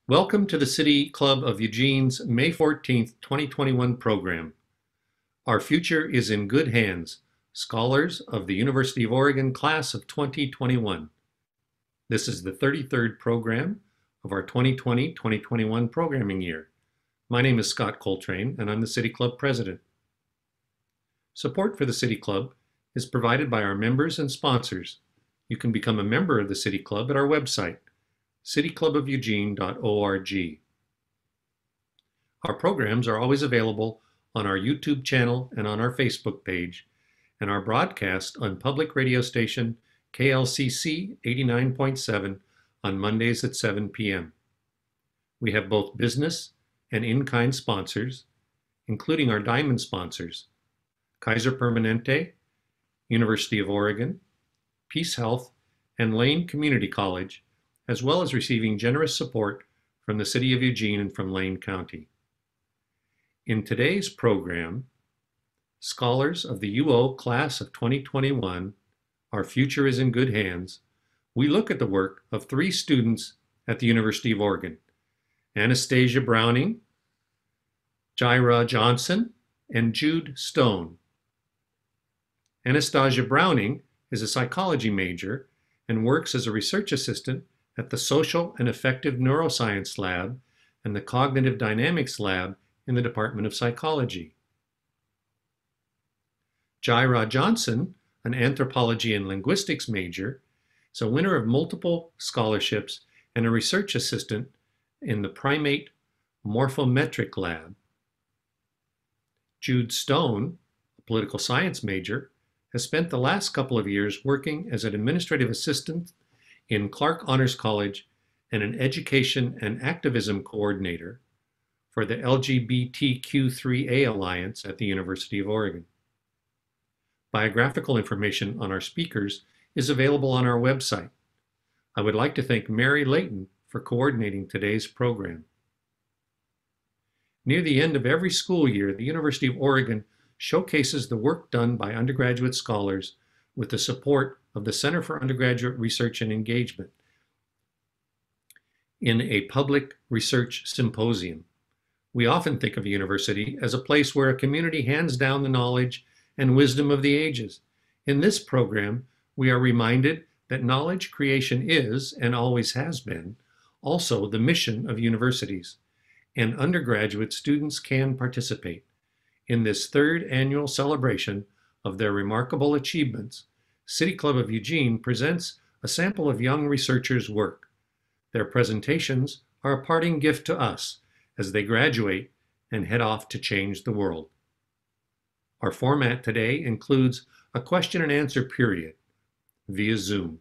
Welcome to the City Club of Eugene's May 14th, 2021 program. Our future is in good hands, scholars of the University of Oregon class of 2021. This is the 33rd program of our 2020-2021 programming year. My name is Scott Coltrane, and I'm the City Club president. Support for the City Club is provided by our members and sponsors. You can become a member of the City Club at our website, cityclubofeugene.org. Our programs are always available on our YouTube channel and on our Facebook page, and are broadcast on public radio station KLCC 89.7 on Mondays at 7 p.m. We have both business and in-kind sponsors, including our diamond sponsors, Kaiser Permanente, University of Oregon, Peace Health, and Lane Community College, as well as receiving generous support from the City of Eugene and from Lane County. In today's program, scholars of the UO class of 2021, Our Future is in Good Hands, we look at the work of three students at the University of Oregon: Anastasia Browning, Jaira Johnson, and Judy Stone. Anastasia Browning is a psychology major and works as a research assistant at the Social and Affective Neuroscience Lab and the Cognitive Dynamics Lab in the Department of Psychology. Jaira Johnson, an anthropology and linguistics major, is a winner of multiple scholarships and a research assistant in the Primate Morphometric Lab. Judy Stone, a political science major, has spent the last couple of years working as an administrative assistant in Clark Honors College and an education and activism coordinator for the LGBTQ3A Alliance at the University of Oregon. Biographical information on our speakers is available on our website. I would like to thank Mary Layton for coordinating today's program. Near the end of every school year, the University of Oregon showcases the work done by undergraduate scholars with the support of the Center for Undergraduate Research and Engagement in a public research symposium. We often think of a university as a place where a community hands down the knowledge and wisdom of the ages. In this program, we are reminded that knowledge creation is, and always has been, also the mission of universities, and undergraduate students can participate. In this third annual celebration of their remarkable achievements, City Club of Eugene presents a sample of young researchers' work. Their presentations are a parting gift to us as they graduate and head off to change the world. Our format today includes a question and answer period via Zoom.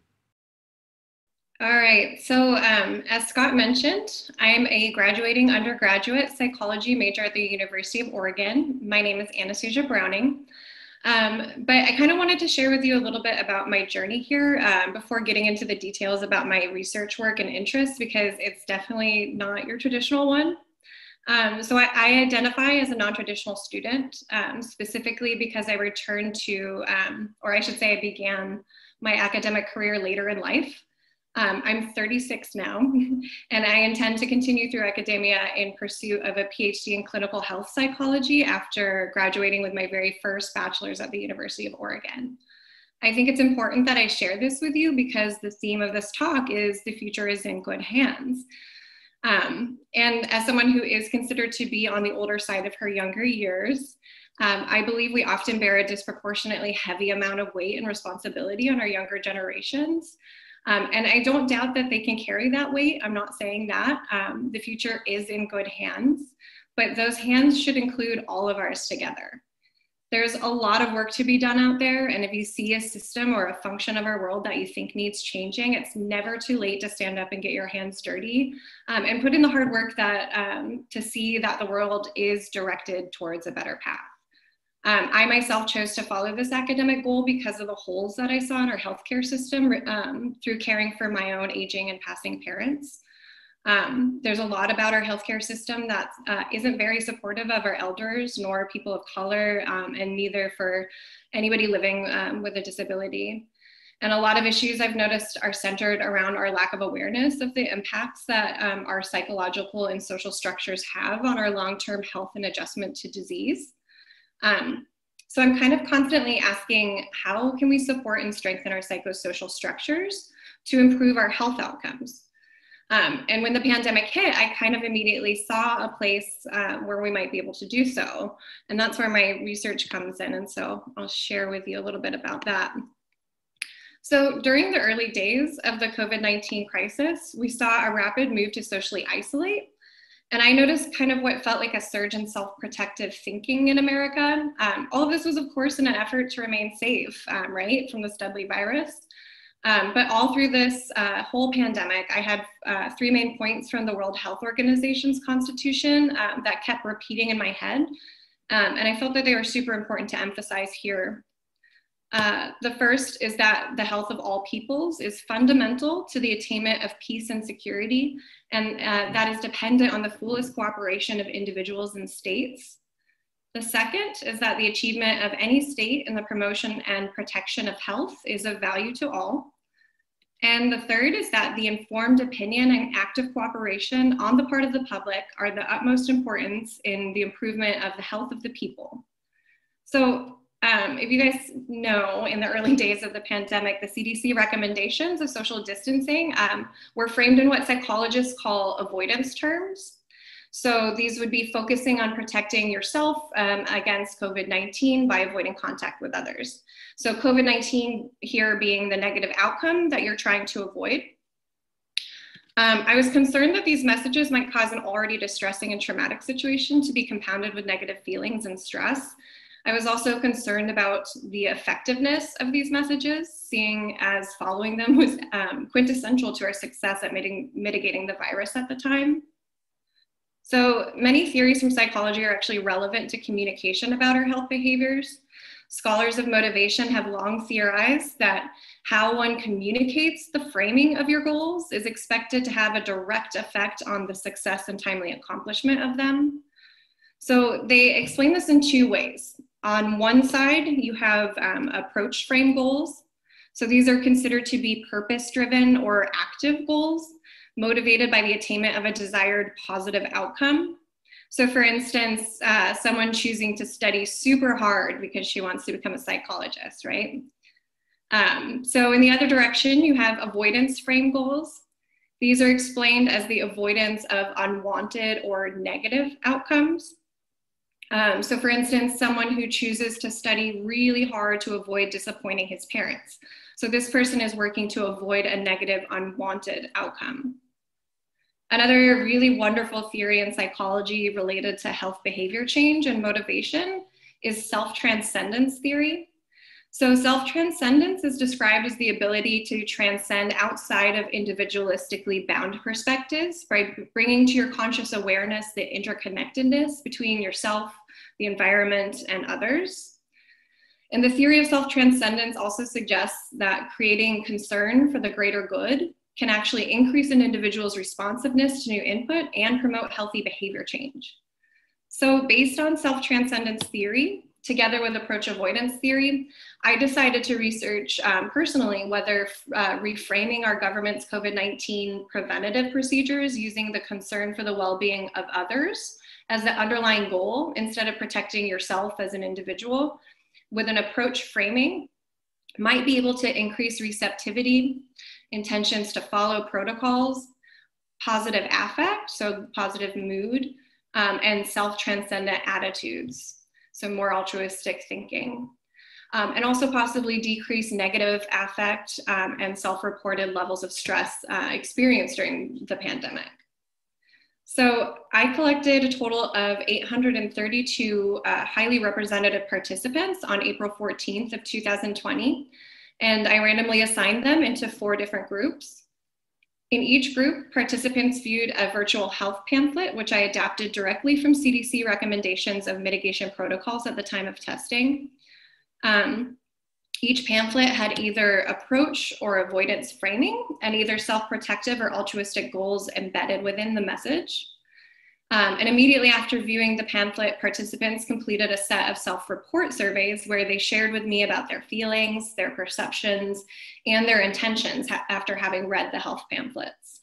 All right, so as Scott mentioned, I am a graduating undergraduate psychology major at the University of Oregon. My name is Anastasia Browning, but I kind of wanted to share with you a little bit about my journey here before getting into the details about my research work and interests, because it's definitely not your traditional one. So I identify as a non-traditional student, specifically because I returned to, or I should say I began my academic career later in life. I'm 36 now, and I intend to continue through academia in pursuit of a PhD in clinical health psychology after graduating with my very first bachelor's at the University of Oregon. I think it's important that I share this with you because the theme of this talk is the future is in good hands. And as someone who is considered to be on the older side of her younger years, I believe we often bear a disproportionately heavy amount of weight and responsibility on our younger generations. And I don't doubt that they can carry that weight. I'm not saying that. The future is in good hands, but those hands should include all of ours together. There's a lot of work to be done out there, and if you see a system or a function of our world that you think needs changing, it's never too late to stand up and get your hands dirty and put in the hard work that to see that the world is directed towards a better path. I myself chose to follow this academic goal because of the holes that I saw in our healthcare system through caring for my own aging and passing parents. There's a lot about our healthcare system that isn't very supportive of our elders nor people of color, and neither for anybody living with a disability. And a lot of issues I've noticed are centered around our lack of awareness of the impacts that our psychological and social structures have on our long-term health and adjustment to disease. So I'm kind of constantly asking, how can we support and strengthen our psychosocial structures to improve our health outcomes? And when the pandemic hit, I kind of immediately saw a place where we might be able to do so. And that's where my research comes in. And so I'll share with you a little bit about that. So during the early days of the COVID-19 crisis, we saw a rapid move to socially isolate. And I noticed kind of what felt like a surge in self-protective thinking in America. All of this was, of course, in an effort to remain safe, right, from this deadly virus. But all through this whole pandemic, I had 3 main points from the World Health Organization's constitution that kept repeating in my head. And I felt that they were super important to emphasize here. The first is that the health of all peoples is fundamental to the attainment of peace and security, and that is dependent on the fullest cooperation of individuals and states. The second is that the achievement of any state in the promotion and protection of health is of value to all. And the third is that the informed opinion and active cooperation on the part of the public are the utmost importance in the improvement of the health of the people. So if you guys know, in the early days of the pandemic, the CDC recommendations of social distancing were framed in what psychologists call avoidance terms. So these would be focusing on protecting yourself against COVID-19 by avoiding contact with others. So COVID-19 here being the negative outcome that you're trying to avoid. I was concerned that these messages might cause an already distressing and traumatic situation to be compounded with negative feelings and stress. I was also concerned about the effectiveness of these messages, seeing as following them was quintessential to our success at mitigating the virus at the time. So many theories from psychology are actually relevant to communication about our health behaviors. Scholars of motivation have long theorized that how one communicates the framing of your goals is expected to have a direct effect on the success and timely accomplishment of them. So they explain this in 2 ways. On one side, you have approach frame goals. So these are considered to be purpose-driven or active goals, motivated by the attainment of a desired positive outcome. So for instance, someone choosing to study super hard because she wants to become a psychologist, right? So in the other direction, you have avoidance frame goals. These are explained as the avoidance of unwanted or negative outcomes. So for instance, someone who chooses to study really hard to avoid disappointing his parents. So this person is working to avoid a negative, unwanted outcome. Another really wonderful theory in psychology related to health behavior change and motivation is self-transcendence theory. So self-transcendence is described as the ability to transcend outside of individualistically bound perspectives by bringing to your conscious awareness the interconnectedness between yourself, the environment, and others. And the theory of self-transcendence also suggests that creating concern for the greater good can actually increase an individual's responsiveness to new input and promote healthy behavior change. So based on self-transcendence theory, together with approach avoidance theory, I decided to research personally whether reframing our government's COVID-19 preventative procedures using the concern for the well-being of others as the underlying goal instead of protecting yourself as an individual with an approach framing might be able to increase receptivity, intentions to follow protocols, positive affect, so positive mood, and self-transcendent attitudes, so more altruistic thinking. And also possibly decrease negative affect and self-reported levels of stress experienced during the pandemic. So I collected a total of 832 highly representative participants on April 14th of 2020. And I randomly assigned them into 4 different groups. In each group, participants viewed a virtual health pamphlet, which I adapted directly from CDC recommendations of mitigation protocols at the time of testing. Each pamphlet had either approach or avoidance framing and either self-protective or altruistic goals embedded within the message. And immediately after viewing the pamphlet, participants completed a set of self-report surveys where they shared with me about their feelings, their perceptions, and their intentions after having read the health pamphlets.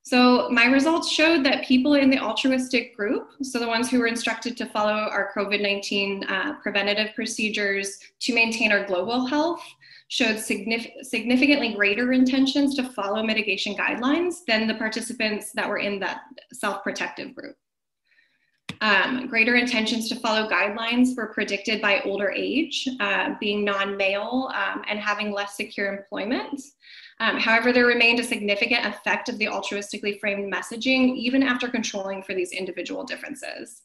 So my results showed that people in the altruistic group, so the ones who were instructed to follow our COVID-19 preventative procedures to maintain our global health, showed significantly greater intentions to follow mitigation guidelines than the participants that were in that self-protective group. Greater intentions to follow guidelines were predicted by older age, being non-male, and having less secure employment. However, there remained a significant effect of the altruistically framed messaging, even after controlling for these individual differences.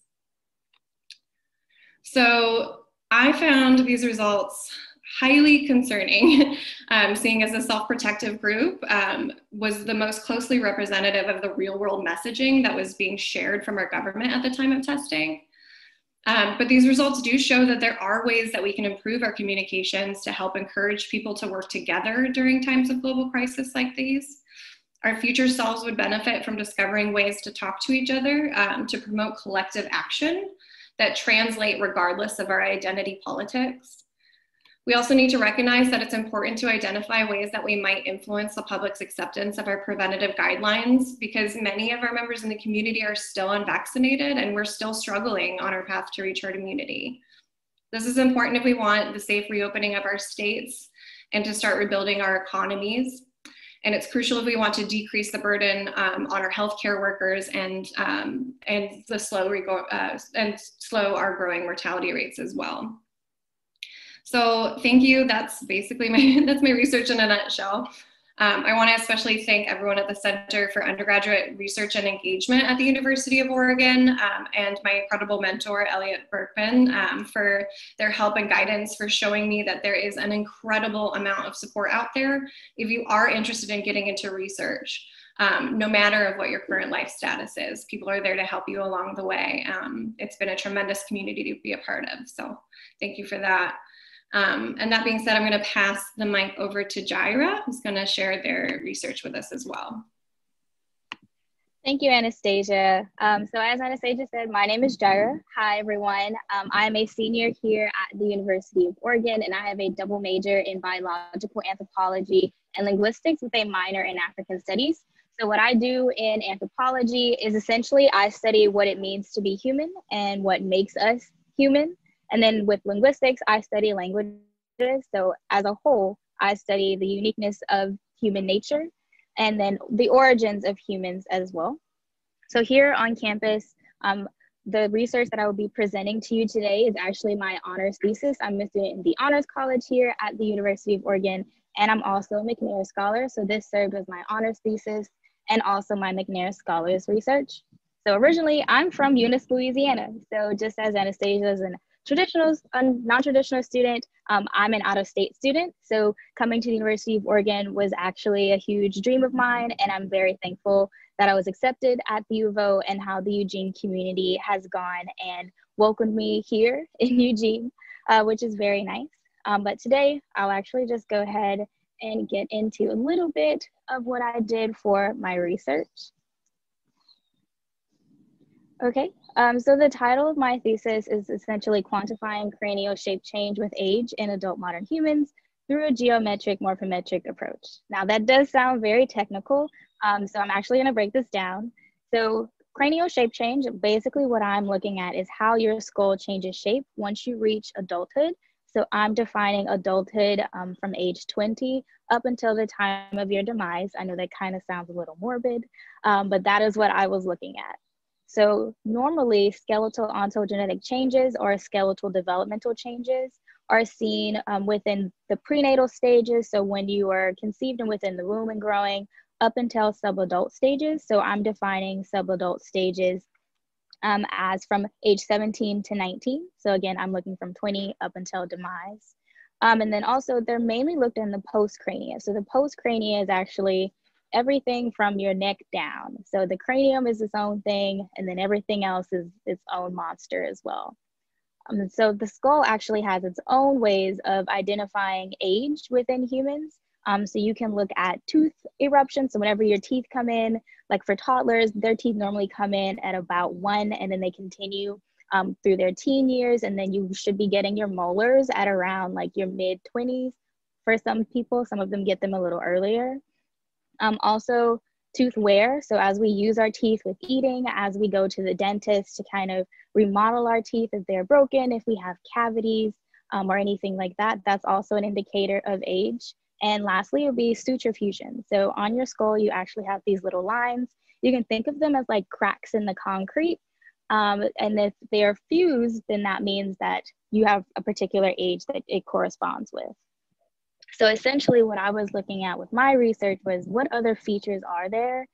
So I found these results highly concerning, seeing as a self-protective group was the most closely representative of the real-world messaging that was being shared from our government at the time of testing. But these results do show that there are ways that we can improve our communications to help encourage people to work together during times of global crisis like these. Our future selves would benefit from discovering ways to talk to each other, to promote collective action that translate regardless of our identity politics. We also need to recognize that it's important to identify ways that we might influence the public's acceptance of our preventative guidelines, because many of our members in the community are still unvaccinated and we're still struggling on our path to reach herd immunity. This is important if we want the safe reopening of our states and to start rebuilding our economies. And it's crucial if we want to decrease the burden on our healthcare workers and slow our growing mortality rates as well. So thank you. That's basically my research in a nutshell. I want to especially thank everyone at the Center for Undergraduate Research and Engagement at the University of Oregon and my incredible mentor, Elliot Berkman, for their help and guidance, for showing me that there is an incredible amount of support out there if you are interested in getting into research. No matter of what your current life status is, people are there to help you along the way. It's been a tremendous community to be a part of. So thank you for that. And that being said, I'm going to pass the mic over to Jaira, who's going to share their research with us as well. Thank you, Anastasia. So as Anastasia said, my name is Jaira. Hi, everyone. I'm a senior here at the University of Oregon, and I have a double major in biological anthropology and linguistics with a minor in African studies. So what I do in anthropology is essentially I study what it means to be human and what makes us human. And then with linguistics, I study languages. So as a whole, I study the uniqueness of human nature and then the origins of humans as well. So here on campus, the research that I will be presenting to you today is actually my honors thesis. I'm a student in the Honors College here at the University of Oregon, and I'm also a McNair Scholar. So this served as my honors thesis and also my McNair Scholars research. So originally, I'm from Eunice, Louisiana. So just as Anastasia's an non-traditional student, I'm an out-of-state student. So coming to the University of Oregon was actually a huge dream of mine, and I'm very thankful that I was accepted at the U of O and how the Eugene community has gone and welcomed me here in Eugene, which is very nice. But today, I'll actually just go ahead and get into a little bit of what I did for my research. Okay, so the title of my thesis is essentially quantifying cranial shape change with age in adult modern humans through a geometric morphometric approach. Now that does sound very technical, so I'm actually gonna break this down. So cranial shape change, basically what I'm looking at is how your skull changes shape once you reach adulthood. So I'm defining adulthood from age 20 up until the time of your demise. I know that kind of sounds a little morbid, but that is what I was looking at. So normally skeletal ontogenetic changes or skeletal developmental changes are seen within the prenatal stages. So when you are conceived and within the womb and growing up until subadult stages. So I'm defining subadult stages as from age 17 to 19. So again, I'm looking from 20 up until demise. And then also they're mainly looked in the postcrania. So the postcrania is actually everything from your neck down. So the cranium is its own thing, and then everything else is its own monster as well. So the skull actually has its own ways of identifying age within humans. So you can look at tooth eruption. So whenever your teeth come in, like for toddlers, their teeth normally come in at about 1, and then they continue through their teen years. And then you should be getting your molars at around like your mid-20s for some people. Some of them get them a little earlier. Also, tooth wear. So as we use our teeth with eating, as we go to the dentist to kind of remodel our teeth if they're broken, if we have cavities or anything like that, that's also an indicator of age. And lastly, it would be suture fusion. So on your skull, you actually have these little lines. You can think of them as like cracks in the concrete. And if they are fused, then that means that you have a particular age that it corresponds with. So essentially what I was looking at with my research was what other features are there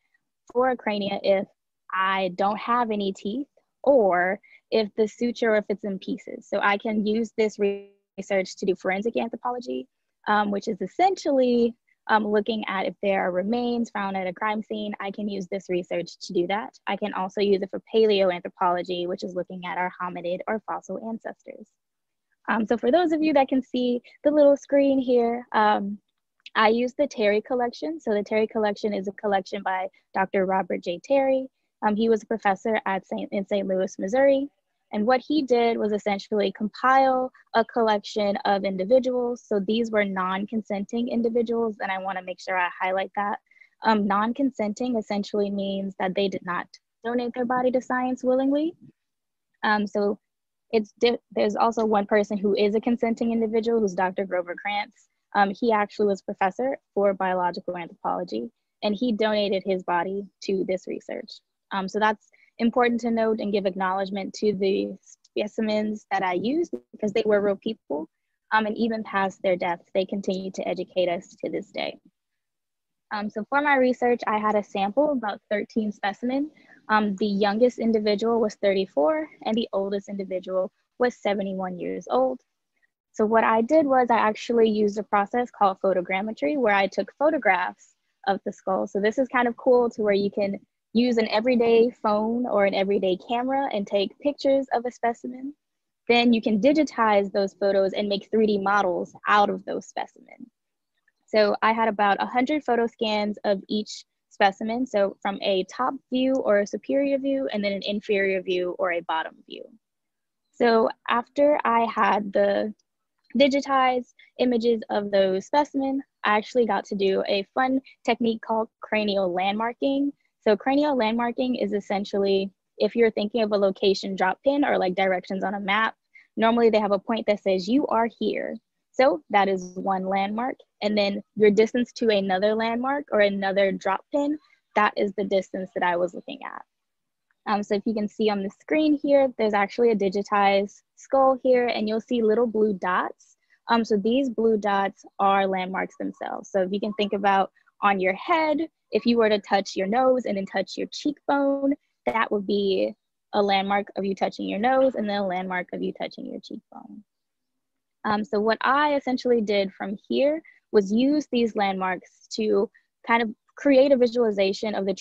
for a crania if I don't have any teeth, or if the suture, or if it's in pieces. So I can use this research to do forensic anthropology, which is essentially looking at if there are remains found at a crime scene. I can use this research to do that. I can also use it for paleoanthropology, which is looking at our hominid or fossil ancestors. So for those of you that can see the little screen here, I use the Terry collection. So the Terry collection is a collection by Dr. Robert J. Terry. He was a professor in St. Louis, Missouri. And what he did was essentially compile a collection of individuals. So these were non-consenting individuals, and I want to make sure I highlight that. Non-consenting essentially means that they did not donate their body to science willingly. So there's also one person who is a consenting individual, who's Dr. Grover Krantz. He actually was professor for biological anthropology, and he donated his body to this research. So that's important to note and give acknowledgement to the specimens that I used, because they were real people, and even past their deaths, they continue to educate us to this day. So for my research, I had a sample of about 13 specimens. The youngest individual was 34, and the oldest individual was 71 years old. So what I did was I actually used a process called photogrammetry, where I took photographs of the skull. So this is kind of cool, to where you can use an everyday phone or an everyday camera and take pictures of a specimen. Then you can digitize those photos and make 3D models out of those specimens. So I had about 100 photo scans of each specimen. So from a top view or a superior view, and then an inferior view or a bottom view. So after I had the digitized images of those specimens, I actually got to do a fun technique called cranial landmarking. So cranial landmarking is essentially, if you're thinking of a location drop pin or like directions on a map, normally they have a point that says you are here. So that is one landmark. And then your distance to another landmark or another drop pin, that is the distance that I was looking at. So if you can see on the screen here, there's actually a digitized skull here, and you'll see little blue dots. So these blue dots are landmarks themselves. So if you can think about on your head, if you were to touch your nose and then touch your cheekbone, that would be a landmark of you touching your nose, and then a landmark of you touching your cheekbone. So what I essentially did from here was use these landmarks to kind of create a visualization of the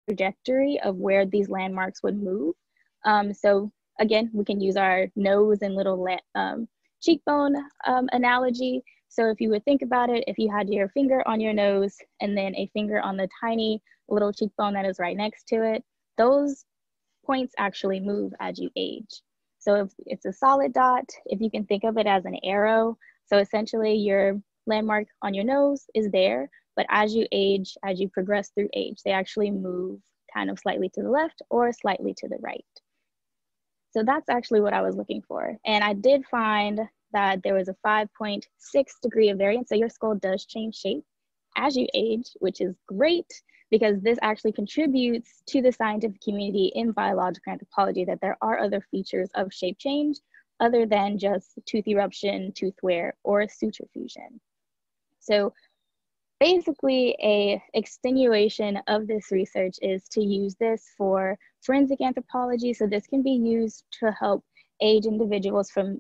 trajectory of where these landmarks would move. So again, we can use our nose and little cheekbone analogy. So if you would think about it, if you had your finger on your nose and then a finger on the tiny little cheekbone that is right next to it, those points actually move as you age. So if it's a solid dot, if you can think of it as an arrow, so essentially your landmark on your nose is there, but as you age, as you progress through age, they actually move kind of slightly to the left or slightly to the right. So that's actually what I was looking for. And I did find that there was a 5.6 degree of variance. So your skull does change shape as you age, which is great, because this actually contributes to the scientific community in biological anthropology that there are other features of shape change other than just tooth eruption, tooth wear, or suture fusion. So basically a extenuation of this research is to use this for forensic anthropology. So this can be used to help age individuals from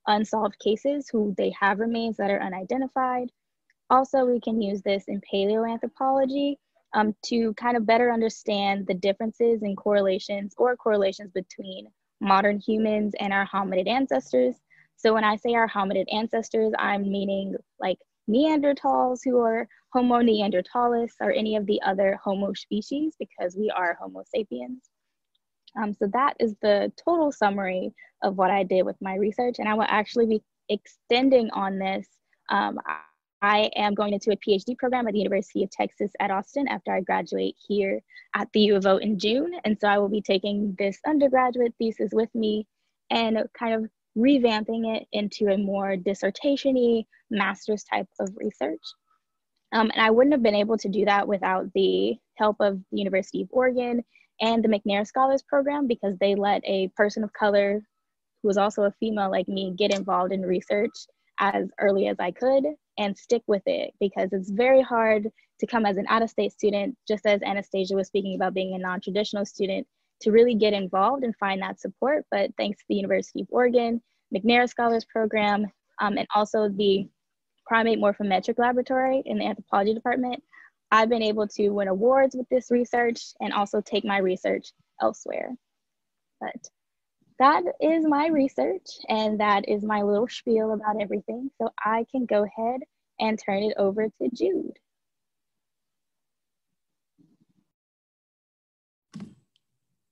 unsolved cases who they have remains that are unidentified. Also, we can use this in paleoanthropology to kind of better understand the differences and correlations between modern humans and our hominid ancestors. So when I say our hominid ancestors, I'm meaning like Neanderthals who are Homo neanderthalis or any of the other Homo species, because we are Homo sapiens. So that is the total summary of what I did with my research, and I will actually be extending on this. I am going into a PhD program at the University of Texas at Austin after I graduate here at the U of O in June. And so I will be taking this undergraduate thesis with me and kind of revamping it into a more dissertation-y master's type of research. And I wouldn't have been able to do that without the help of the University of Oregon and the McNair Scholars Program, because they let a person of color who was also a female like me get involved in research as early as I could and stick with it, because it's very hard to come as an out-of-state student, just as Anastasia was speaking about being a non-traditional student, to really get involved and find that support. But thanks to the University of Oregon, McNair Scholars Program, and also the Primate Morphometric Laboratory in the anthropology department, I've been able to win awards with this research and also take my research elsewhere. But that is my research, and that is my little spiel about everything. So I can go ahead and turn it over to Jude.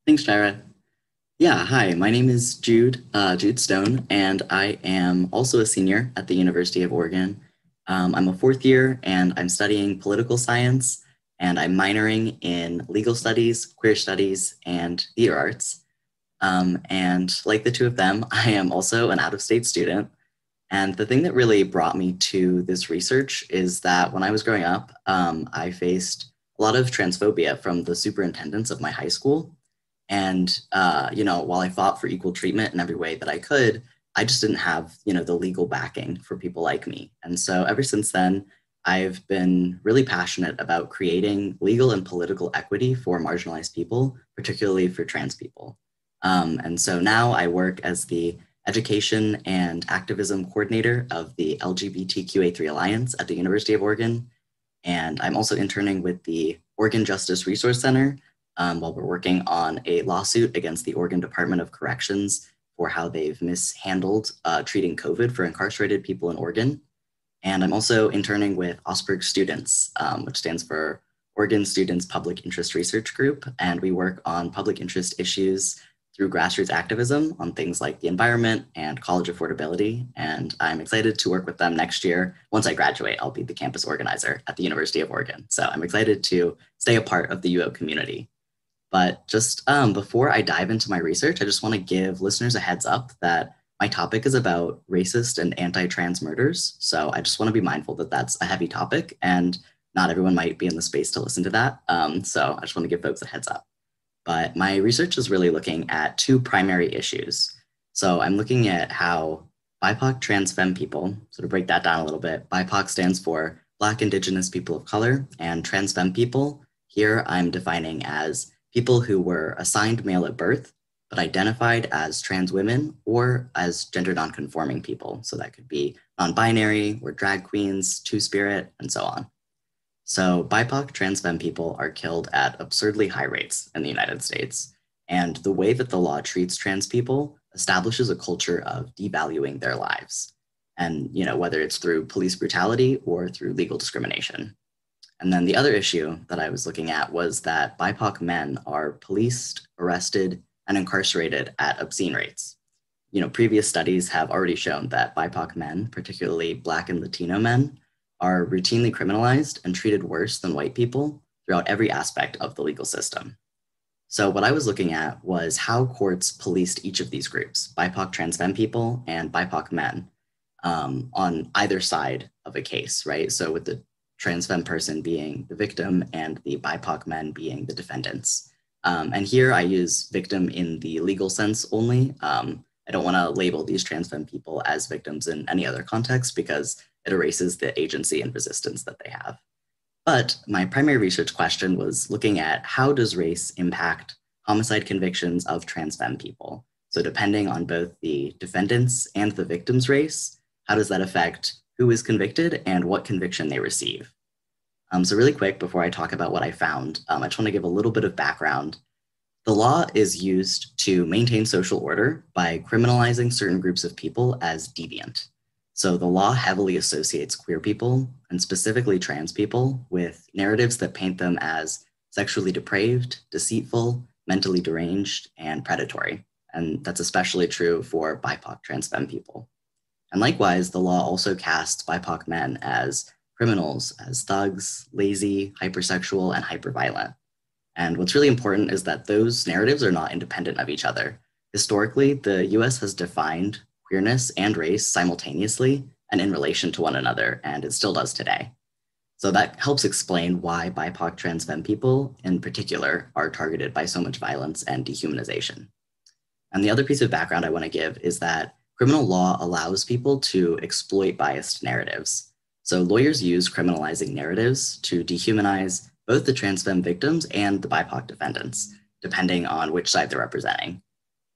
Thanks, Tyra. Yeah, hi, my name is Jude Stone, and I am also a senior at the University of Oregon. I'm a fourth year, and I'm studying political science, and I'm minoring in legal studies, queer studies, and theater arts. And like the two of them, I am also an out-of-state student. And the thing that really brought me to this research is that when I was growing up, I faced a lot of transphobia from the superintendents of my high school. And, while I fought for equal treatment in every way that I could, I just didn't have, the legal backing for people like me. And so ever since then, I've been really passionate about creating legal and political equity for marginalized people, particularly for trans people. And so now I work as the Education and Activism Coordinator of the LGBTQA3 Alliance at the University of Oregon. And I'm also interning with the Oregon Justice Resource Center while we're working on a lawsuit against the Oregon Department of Corrections for how they've mishandled treating COVID for incarcerated people in Oregon. And I'm also interning with OSPRG Students, which stands for Oregon Students Public Interest Research Group. And we work on public interest issues through grassroots activism on things like the environment and college affordability. And I'm excited to work with them next year. Once I graduate, I'll be the campus organizer at the University of Oregon. So I'm excited to stay a part of the UO community. But just before I dive into my research, I just want to give listeners a heads up that my topic is about racist and anti-trans murders. So I just want to be mindful that that's a heavy topic and not everyone might be in the space to listen to that. So I just want to give folks a heads up. But my research is really looking at two primary issues. So I'm looking at how BIPOC trans femme people, so to break that down a little bit, BIPOC stands for Black, Indigenous People of Color, and trans femme people, here I'm defining as people who were assigned male at birth, but identified as trans women or as gender nonconforming people. So that could be non-binary or drag queens, two-spirit, and so on. So BIPOC trans femme people are killed at absurdly high rates in the United States. And the way that the law treats trans people establishes a culture of devaluing their lives. And, whether it's through police brutality or through legal discrimination. And then the other issue that I was looking at was that BIPOC men are policed, arrested, and incarcerated at obscene rates. Previous studies have already shown that BIPOC men, particularly Black and Latino men, are routinely criminalized and treated worse than white people throughout every aspect of the legal system. So what I was looking at was how courts policed each of these groups, BIPOC trans femme people and BIPOC men, on either side of a case, right? So with the trans femme person being the victim and the BIPOC men being the defendants. And here I use victim in the legal sense only. I don't want to label these trans femme people as victims in any other context because it erases the agency and resistance that they have. But my primary research question was looking at how does race impact homicide convictions of trans femme people? So depending on both the defendants and the victim's race, how does that affect who is convicted and what conviction they receive? So really quick, before I talk about what I found, I just want to give a little bit of background. The law is used to maintain social order by criminalizing certain groups of people as deviant. So the law heavily associates queer people, and specifically trans people, with narratives that paint them as sexually depraved, deceitful, mentally deranged, and predatory. And that's especially true for BIPOC trans femme people. And likewise, the law also casts BIPOC men as criminals, as thugs, lazy, hypersexual, and hyperviolent. And what's really important is that those narratives are not independent of each other. Historically, the US has defined queerness and race simultaneously and in relation to one another, and it still does today. So that helps explain why BIPOC trans femme people in particular are targeted by so much violence and dehumanization. And the other piece of background I want to give is that criminal law allows people to exploit biased narratives. So lawyers use criminalizing narratives to dehumanize both the trans femme victims and the BIPOC defendants, depending on which side they're representing.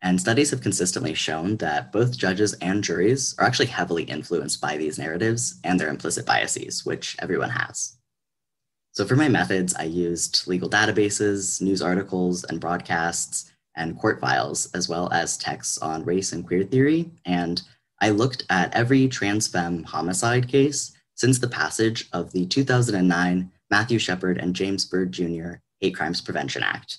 And studies have consistently shown that both judges and juries are actually heavily influenced by these narratives and their implicit biases, which everyone has. So for my methods, I used legal databases, news articles, and broadcasts, and court files, as well as texts on race and queer theory. And I looked at every trans femme homicide case since the passage of the 2009 Matthew Shepard and James Byrd Jr. Hate Crimes Prevention Act.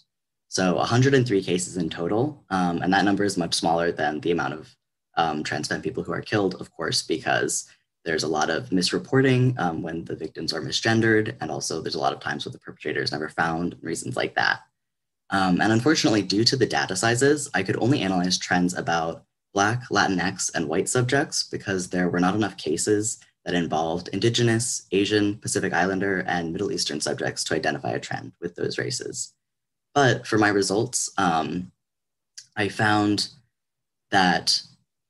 So 103 cases in total, and that number is much smaller than the amount of trans femme people who are killed, of course, because there's a lot of misreporting when the victims are misgendered, and also there's a lot of times where the perpetrator is never found, reasons like that. And unfortunately, due to the data sizes, I could only analyze trends about Black, Latinx, and white subjects because there were not enough cases that involved Indigenous, Asian, Pacific Islander, and Middle Eastern subjects to identify a trend with those races. But for my results, I found that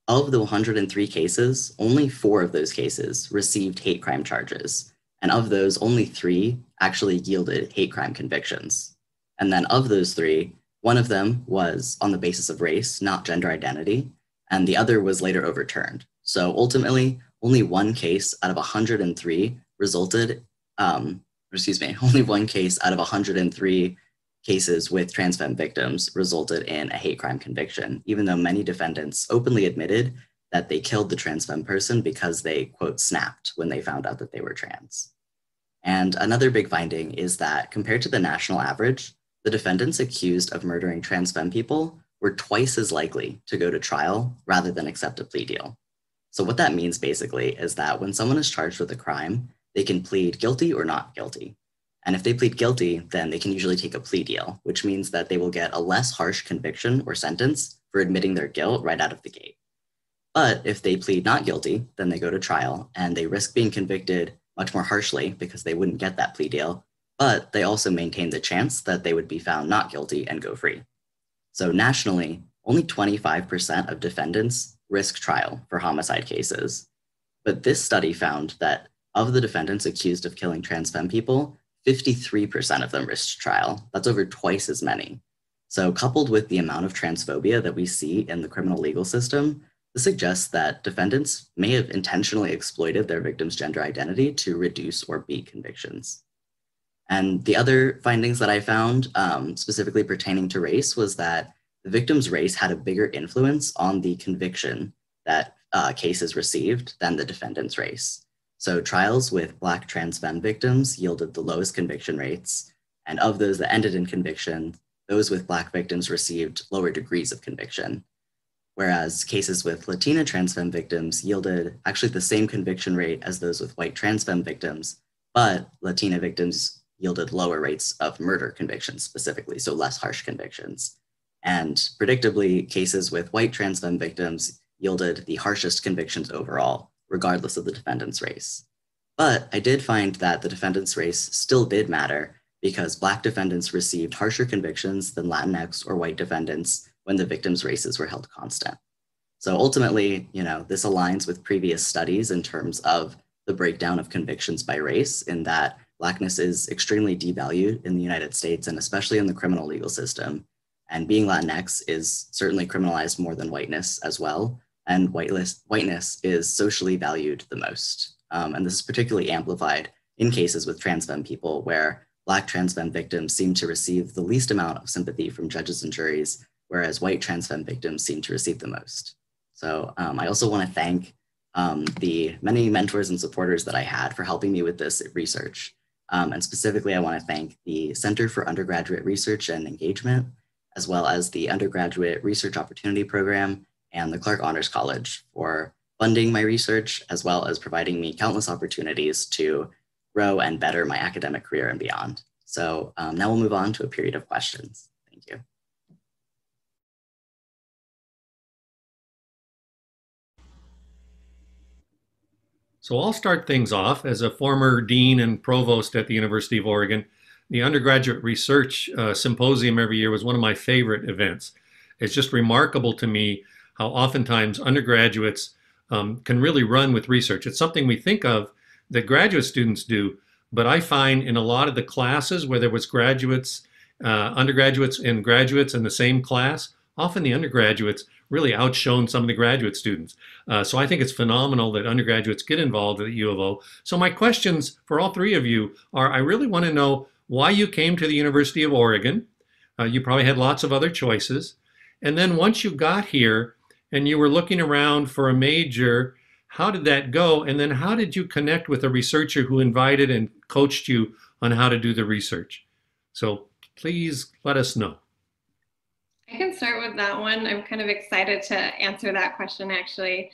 of the 103 cases, only 4 of those cases received hate crime charges. And of those, only 3 actually yielded hate crime convictions. And then of those 3, one of them was on the basis of race, not gender identity, and the other was later overturned. So ultimately, only one case out of 103 resulted, only one case out of 103 cases with trans femme victims resulted in a hate crime conviction, even though many defendants openly admitted that they killed the trans femme person because they, quote, snapped when they found out that they were trans. And another big finding is that compared to the national average, the defendants accused of murdering trans femme people were twice as likely to go to trial rather than accept a plea deal. So what that means basically is that when someone is charged with a crime, they can plead guilty or not guilty. And if they plead guilty, then they can usually take a plea deal, which means that they will get a less harsh conviction or sentence for admitting their guilt right out of the gate. But if they plead not guilty, then they go to trial and they risk being convicted much more harshly because they wouldn't get that plea deal, but they also maintain the chance that they would be found not guilty and go free. So nationally, only 25% of defendants risk trial for homicide cases. But this study found that of the defendants accused of killing trans femme people, 53% of them risked trial. That's over twice as many. So coupled with the amount of transphobia that we see in the criminal legal system, this suggests that defendants may have intentionally exploited their victim's gender identity to reduce or beat convictions. And the other findings that I found, specifically pertaining to race, was that the victim's race had a bigger influence on the conviction that cases received than the defendant's race. So trials with Black trans femme victims yielded the lowest conviction rates, and of those that ended in conviction, those with Black victims received lower degrees of conviction. Whereas cases with Latina trans femme victims yielded actually the same conviction rate as those with white trans femme victims, but Latina victims yielded lower rates of murder convictions specifically, so less harsh convictions. And predictably, cases with white trans femme victims yielded the harshest convictions overall, regardless of the defendant's race. But I did find that the defendant's race still did matter because Black defendants received harsher convictions than Latinx or white defendants when the victims' races were held constant. So ultimately, this aligns with previous studies in terms of the breakdown of convictions by race, in that Blackness is extremely devalued in the United States and especially in the criminal legal system. And being Latinx is certainly criminalized more than whiteness as well. And whiteness is socially valued the most. And this is particularly amplified in cases with trans femme people, where Black trans femme victims seem to receive the least amount of sympathy from judges and juries, whereas white trans femme victims seem to receive the most. So I also want to thank the many mentors and supporters that I had for helping me with this research. And specifically, I want to thank the Center for Undergraduate Research and Engagement, as well as the Undergraduate Research Opportunity Program and the Clark Honors College for funding my research, as well as providing me countless opportunities to grow and better my academic career and beyond. So now we'll move on to a period of questions. Thank you. So I'll start things off. As a former dean and provost at the University of Oregon, the Undergraduate Research Symposium every year was one of my favorite events. It's just remarkable to me how oftentimes undergraduates can really run with research. It's something we think of that graduate students do, but I find in a lot of the classes where there was graduates, undergraduates and graduates in the same class, often the undergraduates really outshone some of the graduate students. So I think it's phenomenal that undergraduates get involved at U of O. So my questions for all three of you are, I really want to know why you came to the University of Oregon. You probably had lots of other choices. And then once you got here and you were looking around for a major, how did that go? And then how did you connect with a researcher who invited and coached you on how to do the research? So please let us know. I can start with that one. I'm kind of excited to answer that question, actually.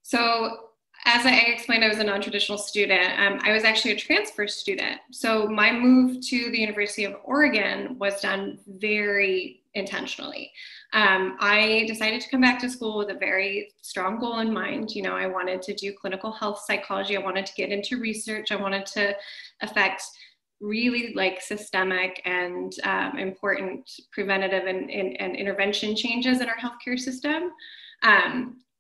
So as I explained, I was a non-traditional student. I was actually a transfer student. So my move to the University of Oregon was done very intentionally. I decided to come back to school with a very strong goal in mind. You know, I wanted to do clinical health psychology. I wanted to get into research. I wanted to affect really like systemic and important preventative and intervention changes in our healthcare system.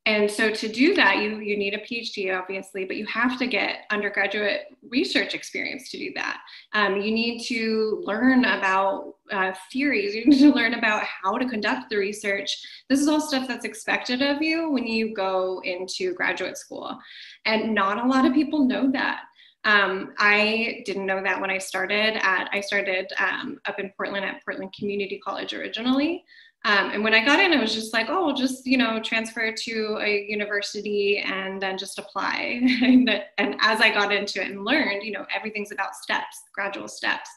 And so to do that, you need a PhD, obviously, but you have to get undergraduate research experience to do that. You need to learn about theories. You need to learn about how to conduct the research. This is all stuff that's expected of you when you go into graduate school. And not a lot of people know that. I didn't know that when I started up in Portland at Portland Community College originally. And when I got in, I was just like, oh, just, you know, transfer to a university and then just apply. And as I got into it and learned, you know, everything's about steps, gradual steps.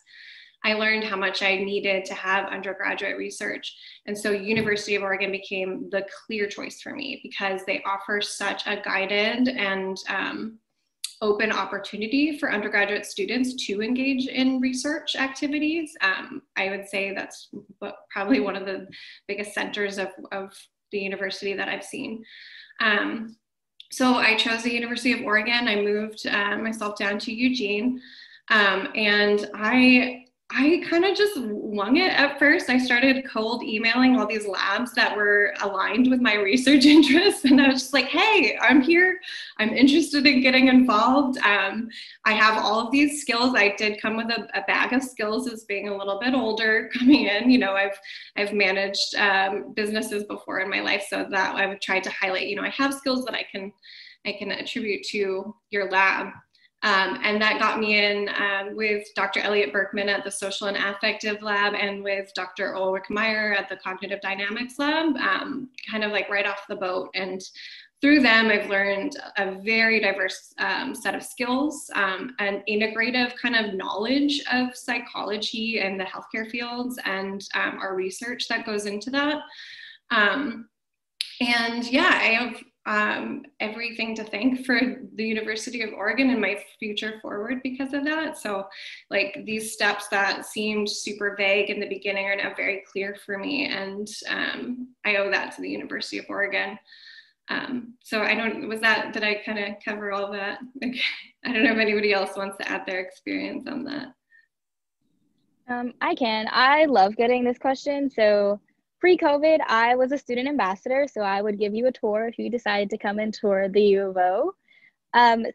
I learned how much I needed to have undergraduate research. And so University of Oregon became the clear choice for me because they offer such a guided and open opportunity for undergraduate students to engage in research activities. I would say that's probably one of the biggest centers of the university that I've seen. So I chose the University of Oregon. I moved myself down to Eugene, and I kind of just wung it at first. I started cold emailing all these labs that were aligned with my research interests. And I was just like, hey, I'm here. I'm interested in getting involved. I have all of these skills. I did come with a bag of skills as being a little bit older coming in. You know, I've managed businesses before in my life. So that I would try to highlight, you know, I have skills that I can attribute to your lab. And that got me in with Dr. Elliot Berkman at the Social and Affective Lab and with Dr. Ulrich Meyer at the Cognitive Dynamics Lab, kind of like right off the boat. And through them, I've learned a very diverse set of skills, an integrative kind of knowledge of psychology and the healthcare fields and our research that goes into that. And yeah, I have everything to thank for the University of Oregon and my future forward because of that. So like these steps that seemed super vague in the beginning are now very clear for me. And I owe that to the University of Oregon. So did I kind of cover all that? I don't know if anybody else wants to add their experience on that. I can. I love getting this question. So pre-COVID, I was a student ambassador, so I would give you a tour if you decided to come and tour the U of O.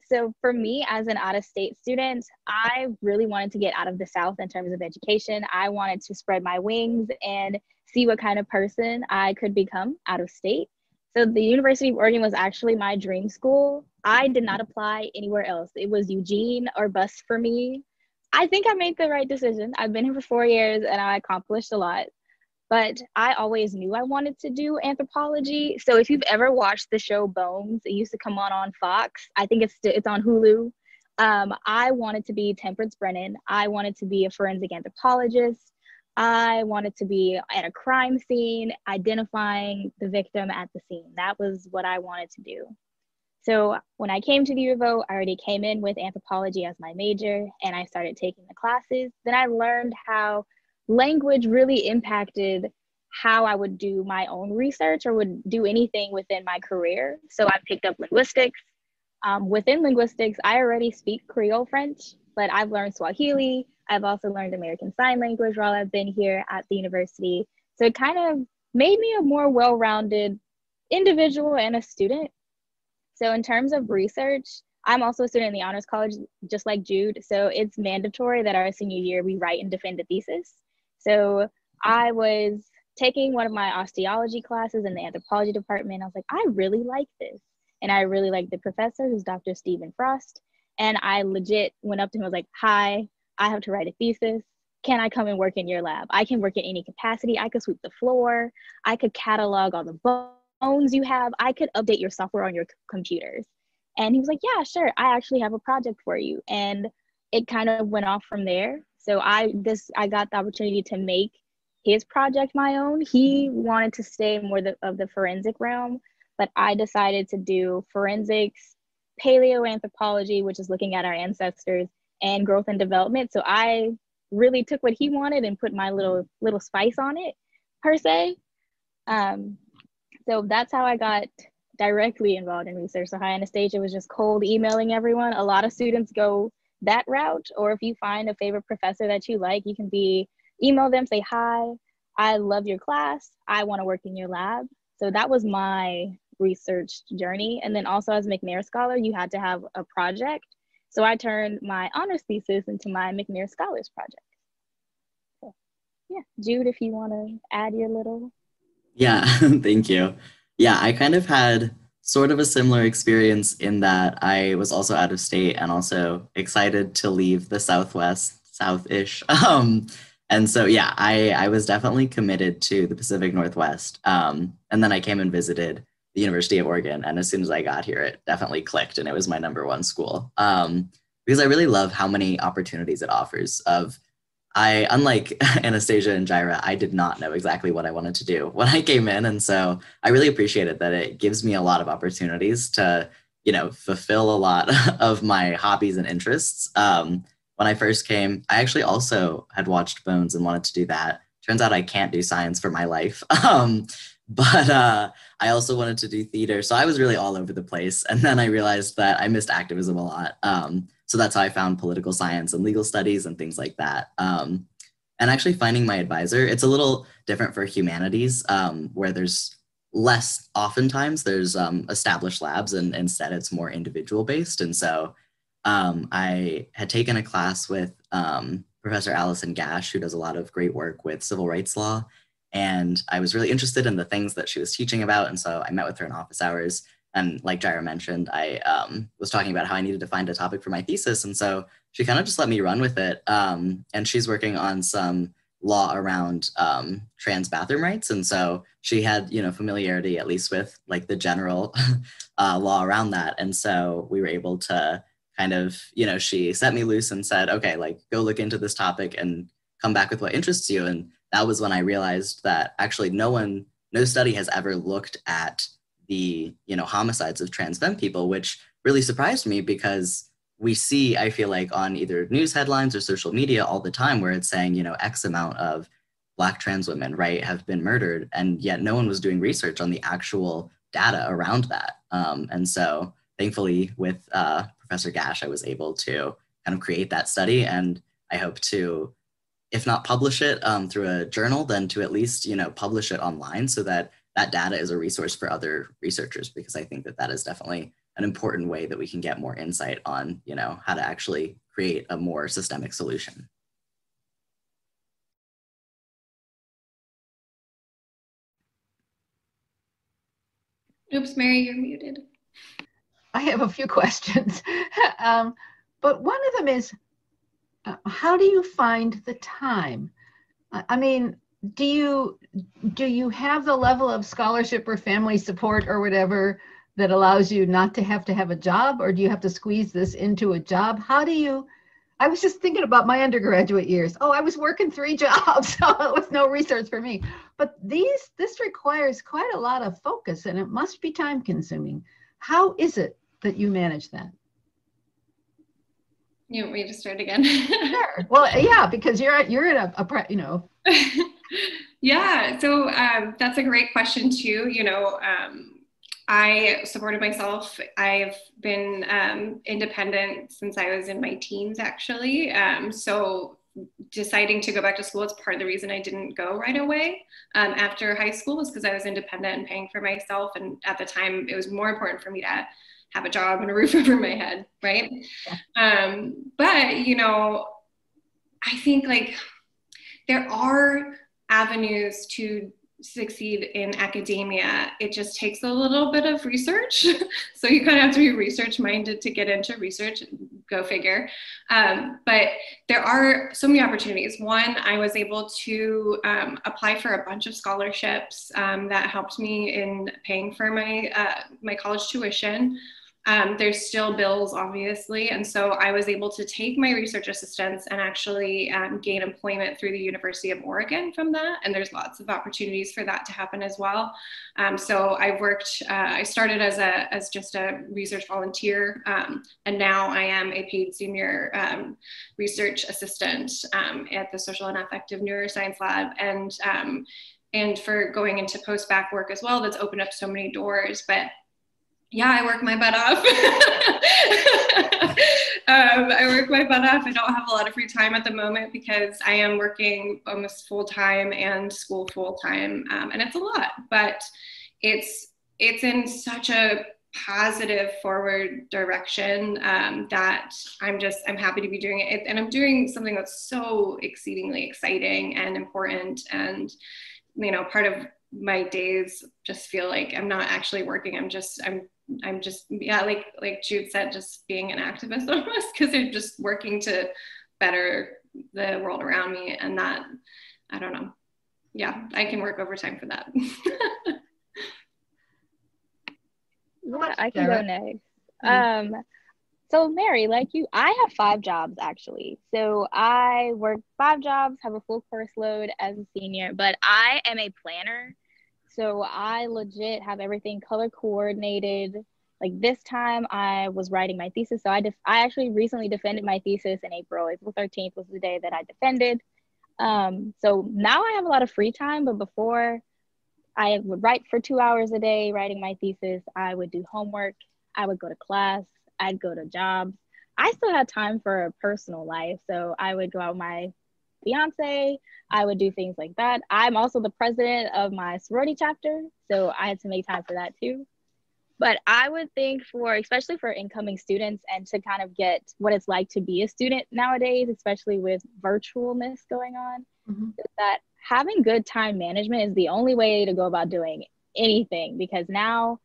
So for me, as an out-of-state student, I really wanted to get out of the South in terms of education. I wanted to spread my wings and see what kind of person I could become out of state. So the University of Oregon was actually my dream school. I did not apply anywhere else. It was Eugene or bust for me. I think I made the right decision. I've been here for 4 years and I accomplished a lot. but I always knew I wanted to do anthropology. So if you've ever watched the show Bones, it used to come on Fox. I think it's on Hulu. I wanted to be Temperance Brennan. I wanted to be a forensic anthropologist. I wanted to be at a crime scene, identifying the victim at the scene. That was what I wanted to do. So when I came to the U of O, I already came in with anthropology as my major, and I started taking the classes. Then I learned how language really impacted how I would do my own research or would do anything within my career. So I picked up linguistics. Within linguistics, I already speak Creole French, but I've learned Swahili. I've also learned American Sign Language while I've been here at the university. So it kind of made me a more well-rounded individual and a student. So in terms of research, I'm also a student in the Honors College, just like Jude. So it's mandatory that our senior year, we write and defend a thesis. So I was taking one of my osteology classes in the anthropology department. I was like, I really like this. And I really like the professor, who's Dr. Stephen Frost. And I legit went up to him and was like, hi, I have to write a thesis. Can I come and work in your lab? I can work in any capacity. I could sweep the floor. I could catalog all the bones you have. I could update your software on your computers. And he was like, yeah, sure. I actually have a project for you. And it kind of went off from there. So I got the opportunity to make his project my own. He wanted to stay more of the forensic realm, but I decided to do forensics, paleoanthropology, which is looking at our ancestors, and growth and development. So I really took what he wanted and put my little spice on it, per se. So that's how I got directly involved in research. So High Anastasia was just cold emailing everyone. A lot of students go that route, or if you find a favorite professor that you like, you can email them, say, hi, I love your class. I want to work in your lab. So that was my research journey. And then also as a McNair Scholar, you had to have a project. So I turned my honors thesis into my McNair Scholars project. So yeah, Jude, if you want to add your little. Yeah, thank you. Yeah, I kind of had sort of a similar experience in that I was also out of state and also excited to leave the Southwest, South-ish. And so, yeah, I was definitely committed to the Pacific Northwest. And then I came and visited the University of Oregon. And as soon as I got here, it definitely clicked and it was my number one school. Because I really love how many opportunities it offers unlike Anastasia and Jaira, I did not know exactly what I wanted to do when I came in. And so I really appreciated that it gives me a lot of opportunities to, fulfill a lot of my hobbies and interests. When I first came, I actually also had watched Bones and wanted to do that. Turns out I can't do science for my life. But I also wanted to do theater. So I was really all over the place. And then I realized that I missed activism a lot. So that's how I found political science and legal studies and things like that. And actually finding my advisor, it's a little different for humanities, where there's oftentimes there's established labs, and instead it's more individual based. And so I had taken a class with Professor Allison Gash, who does a lot of great work with civil rights law. And I was really interested in the things that she was teaching about. And so I met with her in office hours. And like Jaira mentioned, I was talking about how I needed to find a topic for my thesis. And so she kind of just let me run with it. And she's working on some law around trans bathroom rights. And so she had, familiarity at least with like the general law around that. And so we were able to kind of, she set me loose and said, okay, like go look into this topic and come back with what interests you. And that was when I realized that actually no study has ever looked at the, homicides of trans femme people, which really surprised me because we see, I feel like on either news headlines or social media all the time where it's saying, X amount of Black trans women, right, have been murdered. And yet no one was doing research on the actual data around that. And so thankfully with Professor Gash, I was able to kind of create that study. And I hope to, if not publish it through a journal, then to at least, publish it online so that that data is a resource for other researchers, because I think that that is definitely an important way that we can get more insight on, how to actually create a more systemic solution. Oops, Mary, you're muted. I have a few questions, but one of them is, how do you find the time? I mean, do you have the level of scholarship or family support or whatever that allows you not to have a job, or do you have to squeeze this into a job? How do you, I was just thinking about my undergraduate years. Oh, I was working 3 jobs, so it was no research for me. But this requires quite a lot of focus, and it must be time consuming. How is it that you manage that? You want me to start again? Sure. Well, yeah, because you're at a you know. Yeah, so that's a great question too. I supported myself. I've been independent since I was in my teens, actually. So deciding to go back to school, it's part of the reason I didn't go right away after high school, was because I was independent and paying for myself. And at the time, it was more important for me to have a job and a roof over my head, right? Yeah. But, I think like there are avenues to succeed in academia. It just takes a little bit of research. So you kind of have to be research minded to get into research, go figure. But there are so many opportunities. One, I was able to apply for a bunch of scholarships that helped me in paying for my college tuition. There's still bills, obviously. And so I was able to take my research assistance and actually gain employment through the University of Oregon from that. And there's lots of opportunities for that to happen as well. So I've worked, I started as just a research volunteer. And now I am a paid senior research assistant at the Social and Affective Neuroscience Lab. And for going into post-bac work as well, that's opened up so many doors. But yeah, I work my butt off. I work my butt off. I don't have a lot of free time at the moment because I am working almost full time and school full time, and it's a lot. But it's in such a positive forward direction that I'm happy to be doing it, and I'm doing something that's so exceedingly exciting and important. And part of my days just feel like I'm not actually working. I'm just yeah, like Jude said, just being an activist almost, because I'm just working to better the world around me. And that, I don't know. Yeah, I can work overtime for that. Yeah, I can go next. So Mary, like you, I have 5 jobs actually. So I work 5 jobs, have a full course load as a senior, but I am a planner. So I legit have everything color coordinated. Like this time I was writing my thesis. So I actually recently defended my thesis in April. April 13th was the day that I defended. So now I have a lot of free time, but before I would write for 2 hours a day writing my thesis. I would do homework. I would go to class. I'd go to jobs. I still had time for a personal life. So I would go out with my fiance. I would do things like that. I'm also the president of my sorority chapter, so I had to make time for that too. But I would think especially for incoming students, and to kind of get what it's like to be a student nowadays, especially with virtualness going on, is that having good time management is the only way to go about doing anything, because now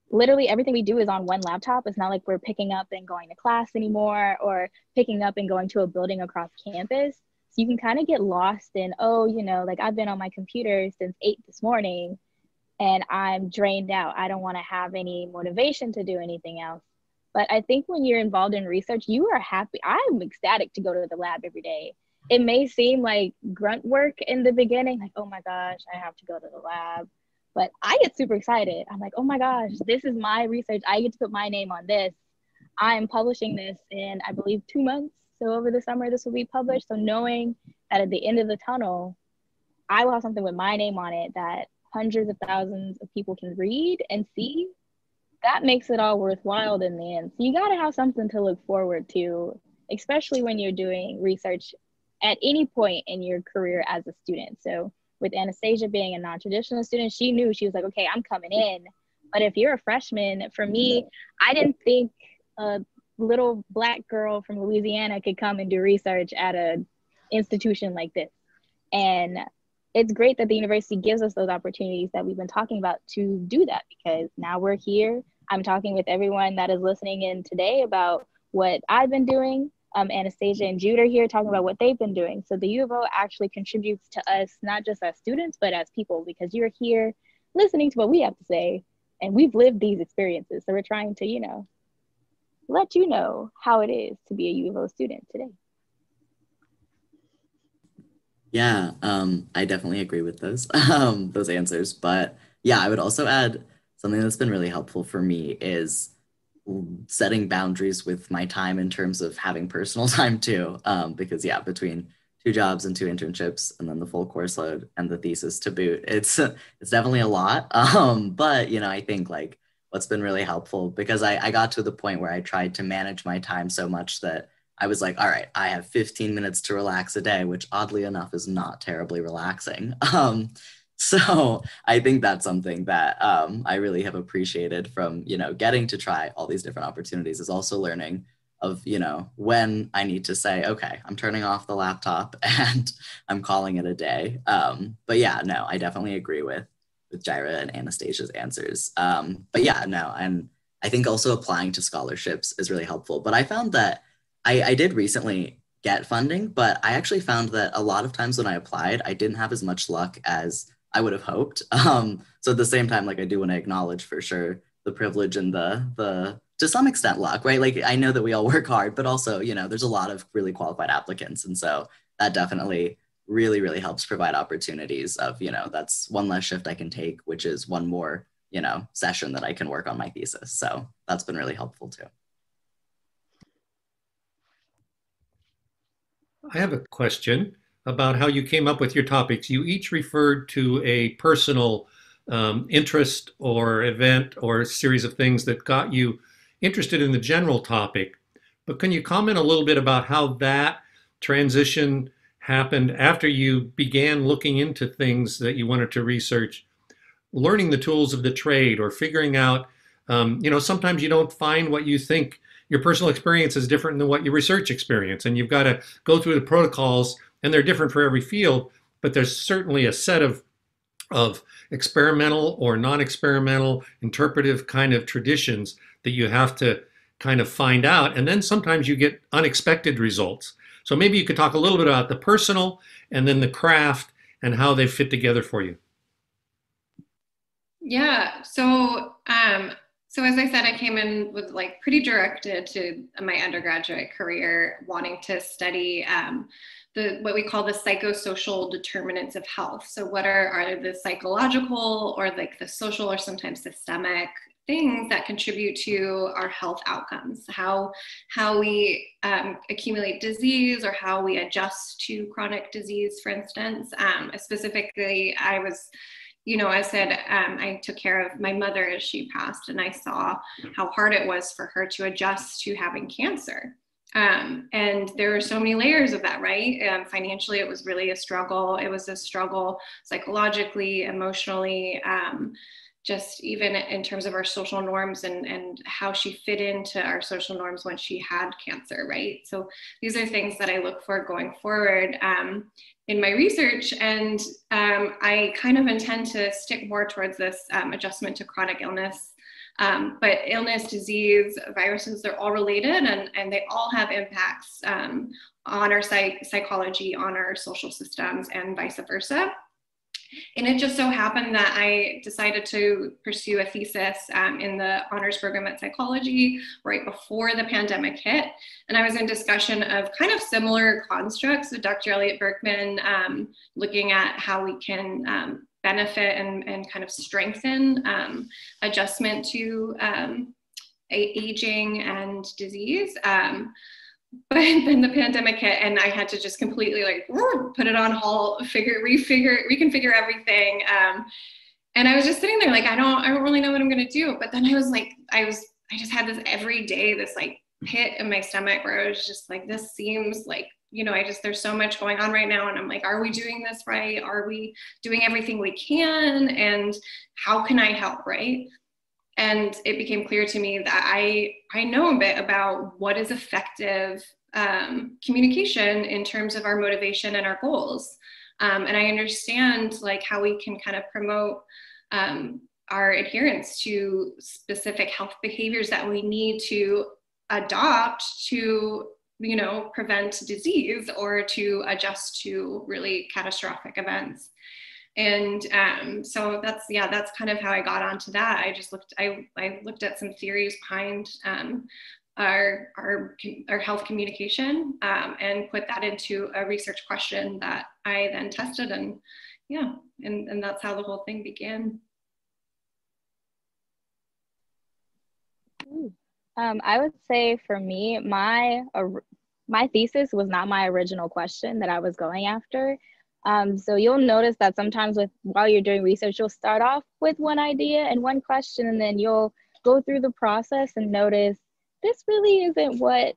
literally everything we do is on one laptop. It's not like we're picking up and going to class anymore, or picking up and going to a building across campus. So you can kind of get lost in, like I've been on my computer since 8 this morning and I'm drained out. I don't want to have any motivation to do anything else. But I think when you're involved in research, you are happy. I'm ecstatic to go to the lab every day. It may seem like grunt work in the beginning, like, oh my gosh, I have to go to the lab. But I get super excited. I'm like, oh my gosh, this is my research. I get to put my name on this. I'm publishing this in, I believe, 2 months. So over the summer, this will be published. So knowing that at the end of the tunnel, I will have something with my name on it that hundreds of thousands of people can read and see, that makes it all worthwhile in the end. So you got to have something to look forward to, especially when you're doing research at any point in your career as a student. So with Anastasia being a non-traditional student, she knew, she was like, okay, I'm coming in. But if you're a freshman, for me, I didn't think a little Black girl from Louisiana could come and do research at an institution like this. And it's great that the university gives us those opportunities that we've been talking about to do that, because now we're here. I'm talking with everyone that is listening in today about what I've been doing. Anastasia and Jude are here talking about what they've been doing. So the U of O actually contributes to us, not just as students, but as people, because you're here listening to what we have to say, and we've lived these experiences. So we're trying to, let you know how it is to be a U of O student today. Yeah, I definitely agree with those those answers. But yeah, I would also add something that's been really helpful for me is setting boundaries with my time in terms of having personal time too. Because yeah, between 2 jobs and 2 internships and then the full course load and the thesis to boot, it's definitely a lot. But I think like what's been really helpful, because I got to the point where I tried to manage my time so much that I was like, all right, I have 15 minutes to relax a day, which oddly enough is not terribly relaxing. So I think that's something that I really have appreciated from, getting to try all these different opportunities, is also learning of, when I need to say, okay, I'm turning off the laptop and I'm calling it a day. But yeah, no, I definitely agree with Jaira and Anastasia's answers. But yeah, no, and I think also applying to scholarships is really helpful. But I found that I did recently get funding, but I actually found that a lot of times when I applied, I didn't have as much luck as I would have hoped. So at the same time, like I do want to acknowledge for sure the privilege and the to some extent luck, right? Like I know that we all work hard, but also, there's a lot of really qualified applicants. And so that definitely really, really helps provide opportunities of, that's one less shift I can take, which is one more, session that I can work on my thesis. So that's been really helpful too. I have a question about how you came up with your topics. You each referred to a personal interest or event or a series of things that got you interested in the general topic. But can you comment a little bit about how that transition happened after you began looking into things that you wanted to research, learning the tools of the trade or figuring out, sometimes you don't find what you think. Your personal experience is different than what your research experience, and you've got to go through the protocols, and they're different for every field, but there's certainly a set of experimental or non-experimental interpretive kind of traditions that you have to kind of find out, and then sometimes you get unexpected results. So maybe you could talk a little bit about the personal and then the craft and how they fit together for you. Yeah, so as I said, I came in with like pretty directed to my undergraduate career, wanting to study what we call the psychosocial determinants of health. So what are the psychological or like the social or sometimes systemic things that contribute to our health outcomes, how we accumulate disease or how we adjust to chronic disease, for instance. Specifically, I said, I took care of my mother as she passed, and I saw how hard it was for her to adjust to having cancer. And there are so many layers of that, right? Financially, it was really a struggle. It was a struggle psychologically, emotionally, just even in terms of our social norms and how she fit into our social norms when she had cancer, right? So these are things that I look for going forward in my research. And I kind of intend to stick more towards this adjustment to chronic illness. But illness, disease, viruses, they're all related, and they all have impacts on our psychology, on our social systems, and vice versa. And it just so happened that I decided to pursue a thesis in the honors program at psychology right before the pandemic hit. And I was in discussion of kind of similar constructs with Dr. Elliot Berkman, looking at how we can benefit and kind of strengthen adjustment to aging and disease. But then the pandemic hit, and I had to just completely put it on hold, reconfigure everything. And I was just sitting there like, I don't really know what I'm gonna do. But then I was like, I just had this every day, this like pit in my stomach where I was just like, this seems like, there's so much going on right now. And I'm like, are we doing this right? Are we doing everything we can? And how can I help, right? And it became clear to me that I know a bit about what is effective communication in terms of our motivation and our goals. And I understand like how we can kind of promote our adherence to specific health behaviors that we need to adopt to prevent disease or to adjust to really catastrophic events. And so that's kind of how I got onto that. I looked at some theories behind our health communication and put that into a research question that I then tested, and that's how the whole thing began. I would say for me, my thesis was not my original question that I was going after. So you'll notice that sometimes while you're doing research, you'll start off with one idea and one question, and then you'll go through the process and notice this really isn't what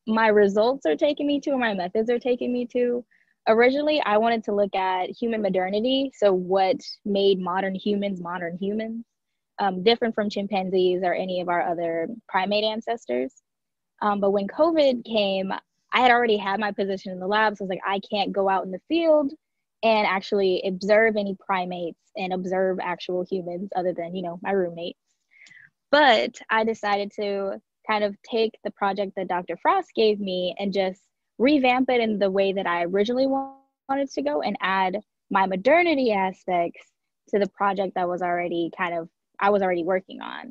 my results are taking me to or my methods are taking me to. Originally, I wanted to look at human modernity. So what made modern humans, different from chimpanzees or any of our other primate ancestors. But when COVID came, I had already had my position in the lab. So I was like, I can't go out in the field and actually observe any primates and observe actual humans other than, my roommates. But I decided to kind of take the project that Dr. Frost gave me and just revamp it in the way that I originally wanted to go and add my modernity aspects to the project that was already I was already working on.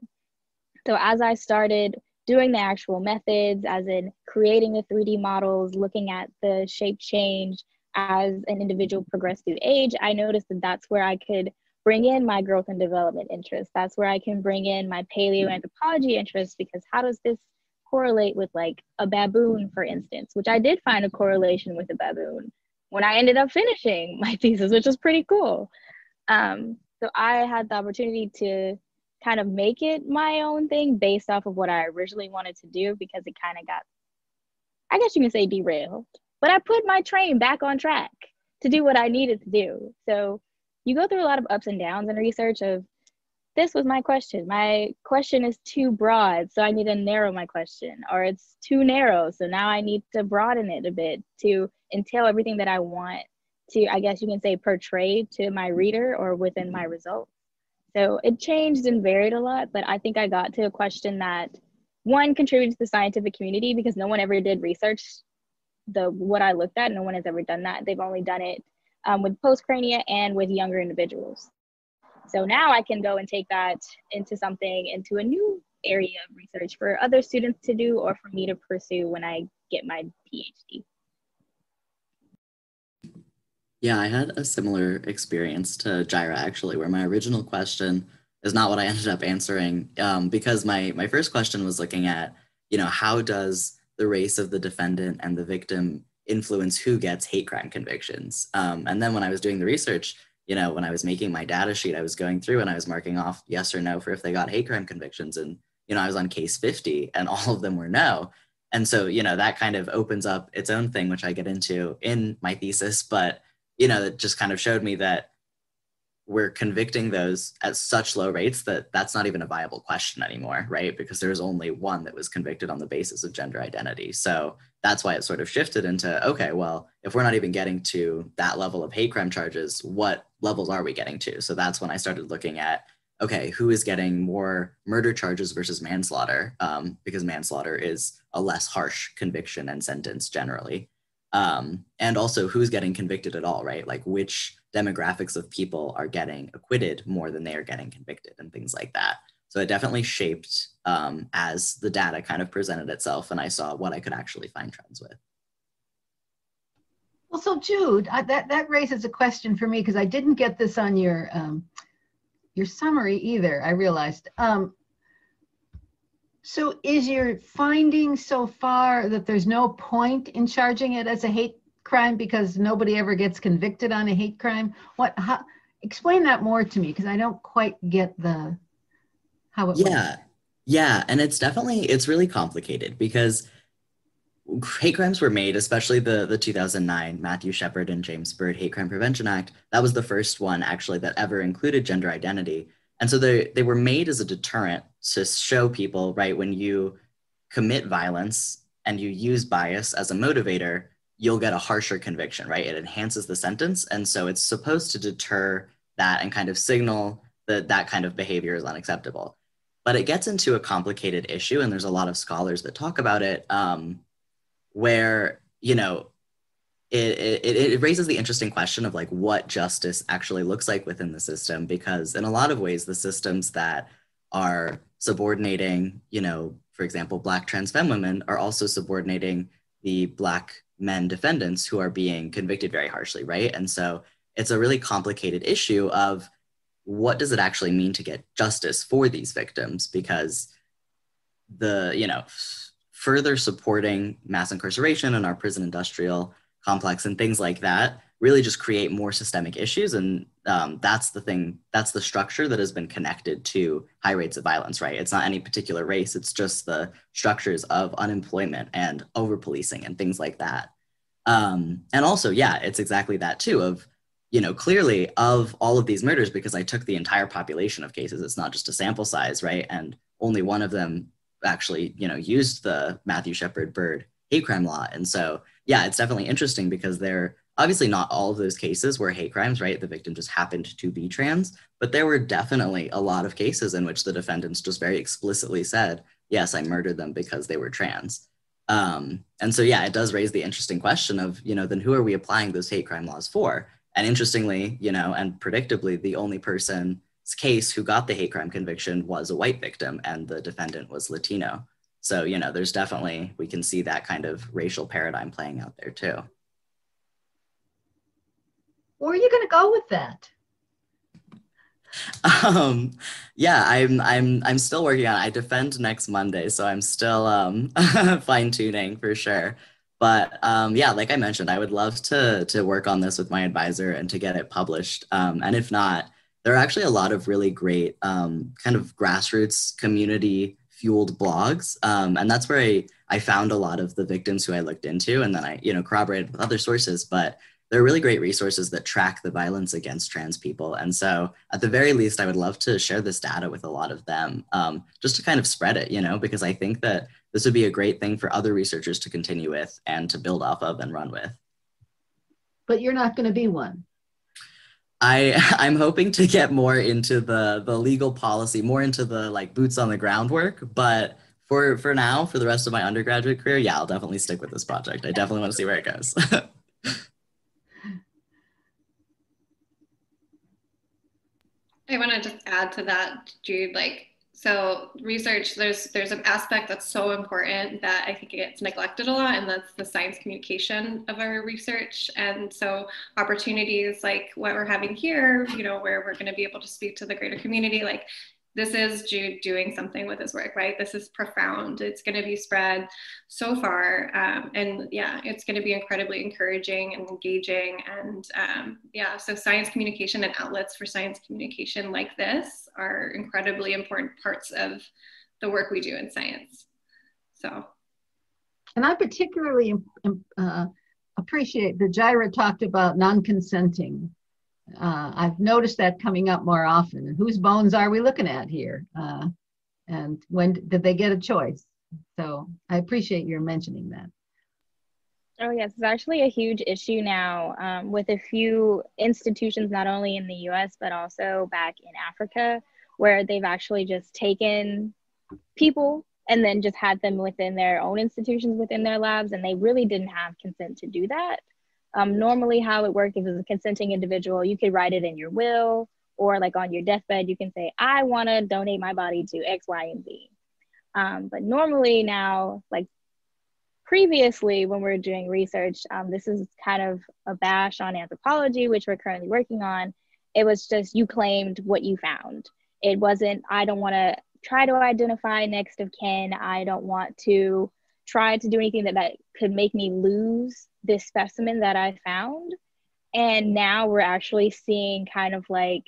So as I started doing the actual methods, as in creating the 3D models, looking at the shape change as an individual progressed through age, I noticed that that's where I could bring in my growth and development interests. That's where I can bring in my paleoanthropology interests, because how does this correlate with like a baboon, for instance, which I did find a correlation with a baboon when I ended up finishing my thesis, which was pretty cool. So I had the opportunity to kind of make it my own thing based off of what I originally wanted to do, because it kind of got, I guess you can say, derailed. But I put my train back on track to do what I needed to do. So you go through a lot of ups and downs in research of, this was my question. My question is too broad, so I need to narrow my question. Or it's too narrow, so now I need to broaden it a bit to entail everything that I want to, I guess you can say, portray to my reader or within my results. So it changed and varied a lot, but I think I got to a question that, one, contributed to the scientific community, because no one ever did research what I looked at. No one has ever done that. They've only done it with postcrania and with younger individuals. So now I can go and take that into a new area of research for other students to do, or for me to pursue when I get my PhD. Yeah, I had a similar experience to Jaira, actually, where my original question is not what I ended up answering, because my first question was looking at, how does the race of the defendant and the victim influence who gets hate crime convictions? And then when I was doing the research, when I was making my data sheet, I was going through and I was marking off yes or no for if they got hate crime convictions. And, I was on case 50 and all of them were no. And so, that kind of opens up its own thing, which I get into in my thesis. But, it just kind of showed me that we're convicting those at such low rates that that's not even a viable question anymore, right? Because there's only one that was convicted on the basis of gender identity. So that's why it sort of shifted into, okay, well, if we're not even getting to that level of hate crime charges, what levels are we getting to? So that's when I started looking at, okay, who is getting more murder charges versus manslaughter? Because manslaughter is a less harsh conviction and sentence generally. And also who's getting convicted at all, right? Like which demographics of people are getting acquitted more than they are getting convicted and things like that. So it definitely shaped as the data kind of presented itself and I saw what I could actually find trends with. Well, so Jude, that raises a question for me, because I didn't get this on your summary either, I realized. So is your finding so far that there's no point in charging it as a hate crime because nobody ever gets convicted on a hate crime? Explain that more to me, because I don't quite get how it works. Yeah, and it's really complicated, because hate crimes were made, especially the 2009 Matthew Shepard and James Byrd Hate Crime Prevention Act. That was the first one actually that ever included gender identity. And so they were made as a deterrent to show people, right, when you commit violence and you use bias as a motivator, you'll get a harsher conviction, right? It enhances the sentence. And so it's supposed to deter that and kind of signal that that kind of behavior is unacceptable. But it gets into a complicated issue, and there's a lot of scholars that talk about it, where, you know, it raises the interesting question of like what justice actually looks like within the system, because in a lot of ways, the systems that are subordinating, you know, for example, Black trans femme women are also subordinating the Black men defendants who are being convicted very harshly, right? And so it's a really complicated issue of what does it actually mean to get justice for these victims, because the, you know, further supporting mass incarceration in our prison industrial complex and things like that really just create more systemic issues. And that's the thing, that's the structure that has been connected to high rates of violence, right? It's not any particular race, it's just the structures of unemployment and over policing and things like that. And also, yeah, it's exactly that too of, you know, clearly of all of these murders, because I took the entire population of cases, it's not just a sample size, right? And only one of them actually, you know, used the Matthew Shepard Byrd hate crime law. And so, yeah, it's definitely interesting because they're obviously not all of those cases were hate crimes, right? The victim just happened to be trans, but there were definitely a lot of cases in which the defendants just very explicitly said, yes, I murdered them because they were trans. And so, yeah, it does raise the interesting question of, you know, then who are we applying those hate crime laws for? And interestingly, you know, and predictably, the only person's case who got the hate crime conviction was a white victim, and the defendant was Latino. So, you know, there's definitely, we can see that kind of racial paradigm playing out there too. Where are you going to go with that? Yeah, I'm still working on it. I defend next Monday, so I'm still fine tuning for sure. But yeah, like I mentioned, I would love to work on this with my advisor and to get it published. And if not, there are actually a lot of really great kind of grassroots community fueled blogs. And that's where I found a lot of the victims who I looked into, and then I, you know, corroborated with other sources. But they're really great resources that track the violence against trans people. And so at the very least, I would love to share this data with a lot of them, just to kind of spread it, you know, because I think that this would be a great thing for other researchers to continue with and to build off of and run with. But you're not going to be one. I'm hoping to get more into the legal policy, more into the like boots on the ground work. But for now, for the rest of my undergraduate career, yeah, I'll definitely stick with this project. I definitely want to see where it goes. I want to just add to that, Jude, like, so research, there's an aspect that's so important that I think it gets neglected a lot, and that's the science communication of our research. And so opportunities like what we're having here, you know, where we're going to be able to speak to the greater community, like this is Jude doing something with his work, right? This is profound. It's going to be spread so far. And yeah, it's going to be incredibly encouraging and engaging. And yeah, so science communication and outlets for science communication like this are incredibly important parts of the work we do in science. So. And I particularly appreciate that Jaira talked about non-consenting. I've noticed that coming up more often. And whose bones are we looking at here? And when did they get a choice? So I appreciate your mentioning that. Oh yes, it's actually a huge issue now with a few institutions, not only in the US, but also back in Africa, where they've actually just taken people and then just had them within their own institutions, within their labs, and they really didn't have consent to do that. Normally how it worked, if it was a consenting individual, you could write it in your will, or like on your deathbed, you can say, I want to donate my body to X, Y, and Z. But normally now, like previously when we were doing research, this is kind of a bash on anthropology, which we're currently working on. It was just, you claimed what you found. It wasn't, I don't want to try to identify next of kin. I don't want to try to do anything that could make me lose this specimen that I found. And now we're actually seeing kind of like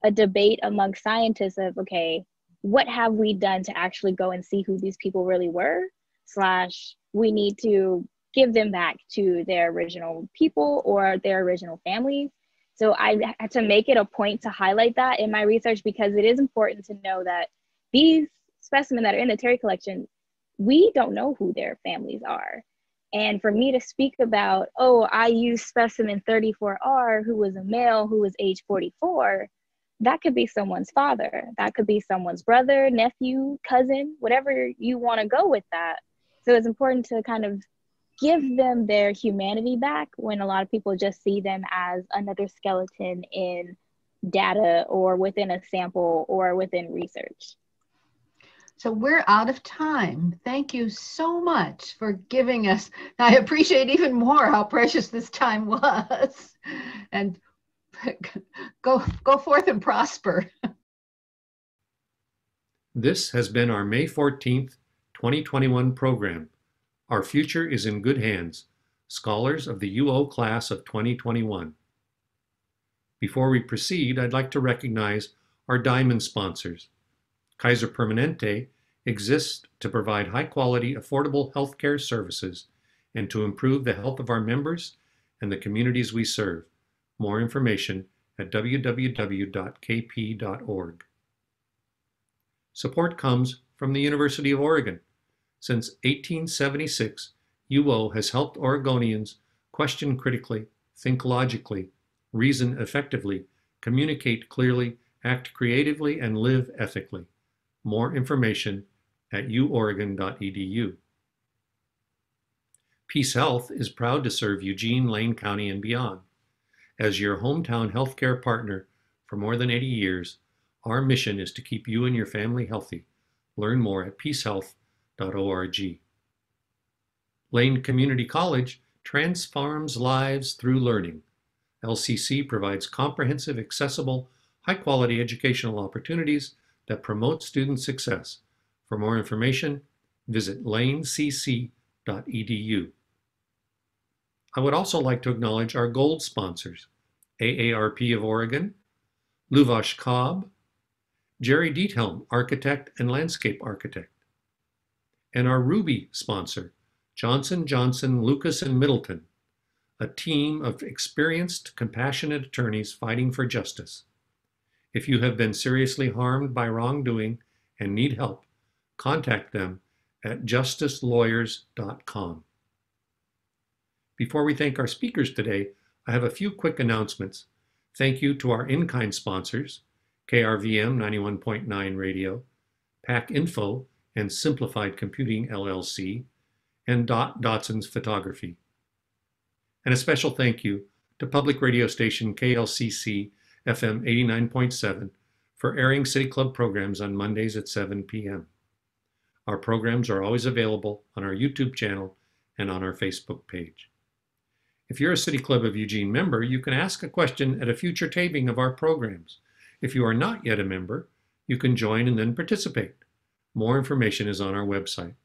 a debate among scientists of, okay, what have we done to actually go and see who these people really were, / we need to give them back to their original people or their original families. So I had to make it a point to highlight that in my research, because it is important to know that these specimens that are in the Terry collection, we don't know who their families are. And for me to speak about, oh, I used specimen 34R, who was a male who was age 44, that could be someone's father. That could be someone's brother, nephew, cousin, whatever you want to go with that. So it's important to kind of give them their humanity back when a lot of people just see them as another skeleton in data or within a sample or within research. So we're out of time. Thank you so much for giving us. I appreciate even more how precious this time was. And go forth and prosper. This has been our May 14th, 2021 program. Our future is in good hands. Scholars of the UO class of 2021. Before we proceed, I'd like to recognize our diamond sponsors. Kaiser Permanente exists to provide high-quality, affordable healthcare services and to improve the health of our members and the communities we serve. More information at www.kp.org. Support comes from the University of Oregon. Since 1876, UO has helped Oregonians question critically, think logically, reason effectively, communicate clearly, act creatively, and live ethically. More information at uoregon.edu. Peace Health is proud to serve Eugene, Lane County, and beyond. As your hometown healthcare partner for more than 80 years, our mission is to keep you and your family healthy. Learn more at peacehealth.org. Lane Community College transforms lives through learning. LCC provides comprehensive, accessible, high-quality educational opportunities that promote student success. For more information, visit lanecc.edu. I would also like to acknowledge our gold sponsors, AARP of Oregon, Luvash Cobb, Jerry Diethelm, architect and landscape architect, and our Ruby sponsor, Johnson Johnson, Lucas and Middleton, a team of experienced, compassionate attorneys fighting for justice. If you have been seriously harmed by wrongdoing and need help, contact them at justicelawyers.com. Before we thank our speakers today, I have a few quick announcements. Thank you to our in-kind sponsors, KRVM 91.9 Radio, PAC Info and Simplified Computing LLC, and Dotson's Photography. And a special thank you to public radio station KLCC FM 89.7 for airing City Club programs on Mondays at 7 p.m. Our programs are always available on our YouTube channel and on our Facebook page. If you're a City Club of Eugene member, you can ask a question at a future taping of our programs. If you are not yet a member, you can join and then participate. More information is on our website.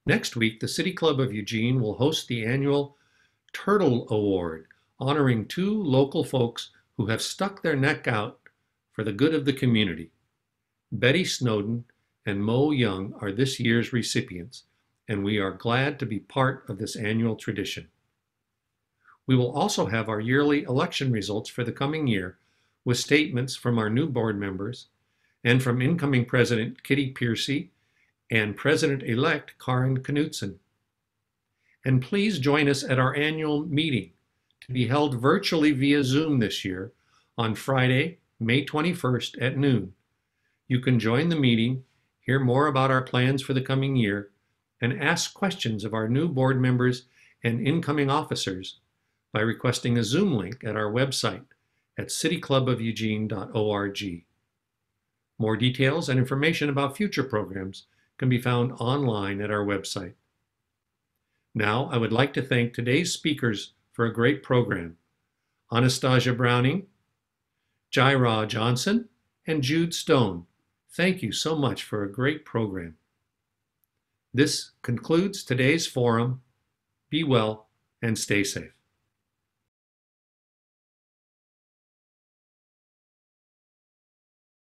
Next week, the City Club of Eugene will host the annual Turtle Award, honoring two local folks who have stuck their neck out for the good of the community. Betty Snowden and Mo Young are this year's recipients, and we are glad to be part of this annual tradition. We will also have our yearly election results for the coming year with statements from our new board members and from incoming President Kitty Piercy and President-elect Karin Knudsen. And please join us at our annual meeting to be held virtually via Zoom this year on Friday, May 21st at noon. You can join the meeting, hear more about our plans for the coming year, and ask questions of our new board members and incoming officers by requesting a Zoom link at our website at cityclubofeugene.org. More details and information about future programs can be found online at our website. Now, I would like to thank today's speakers for a great program: Anastasia Browning, Jaira Johnson, and Jude Stone. Thank you so much for a great program. This concludes today's forum. Be well and stay safe.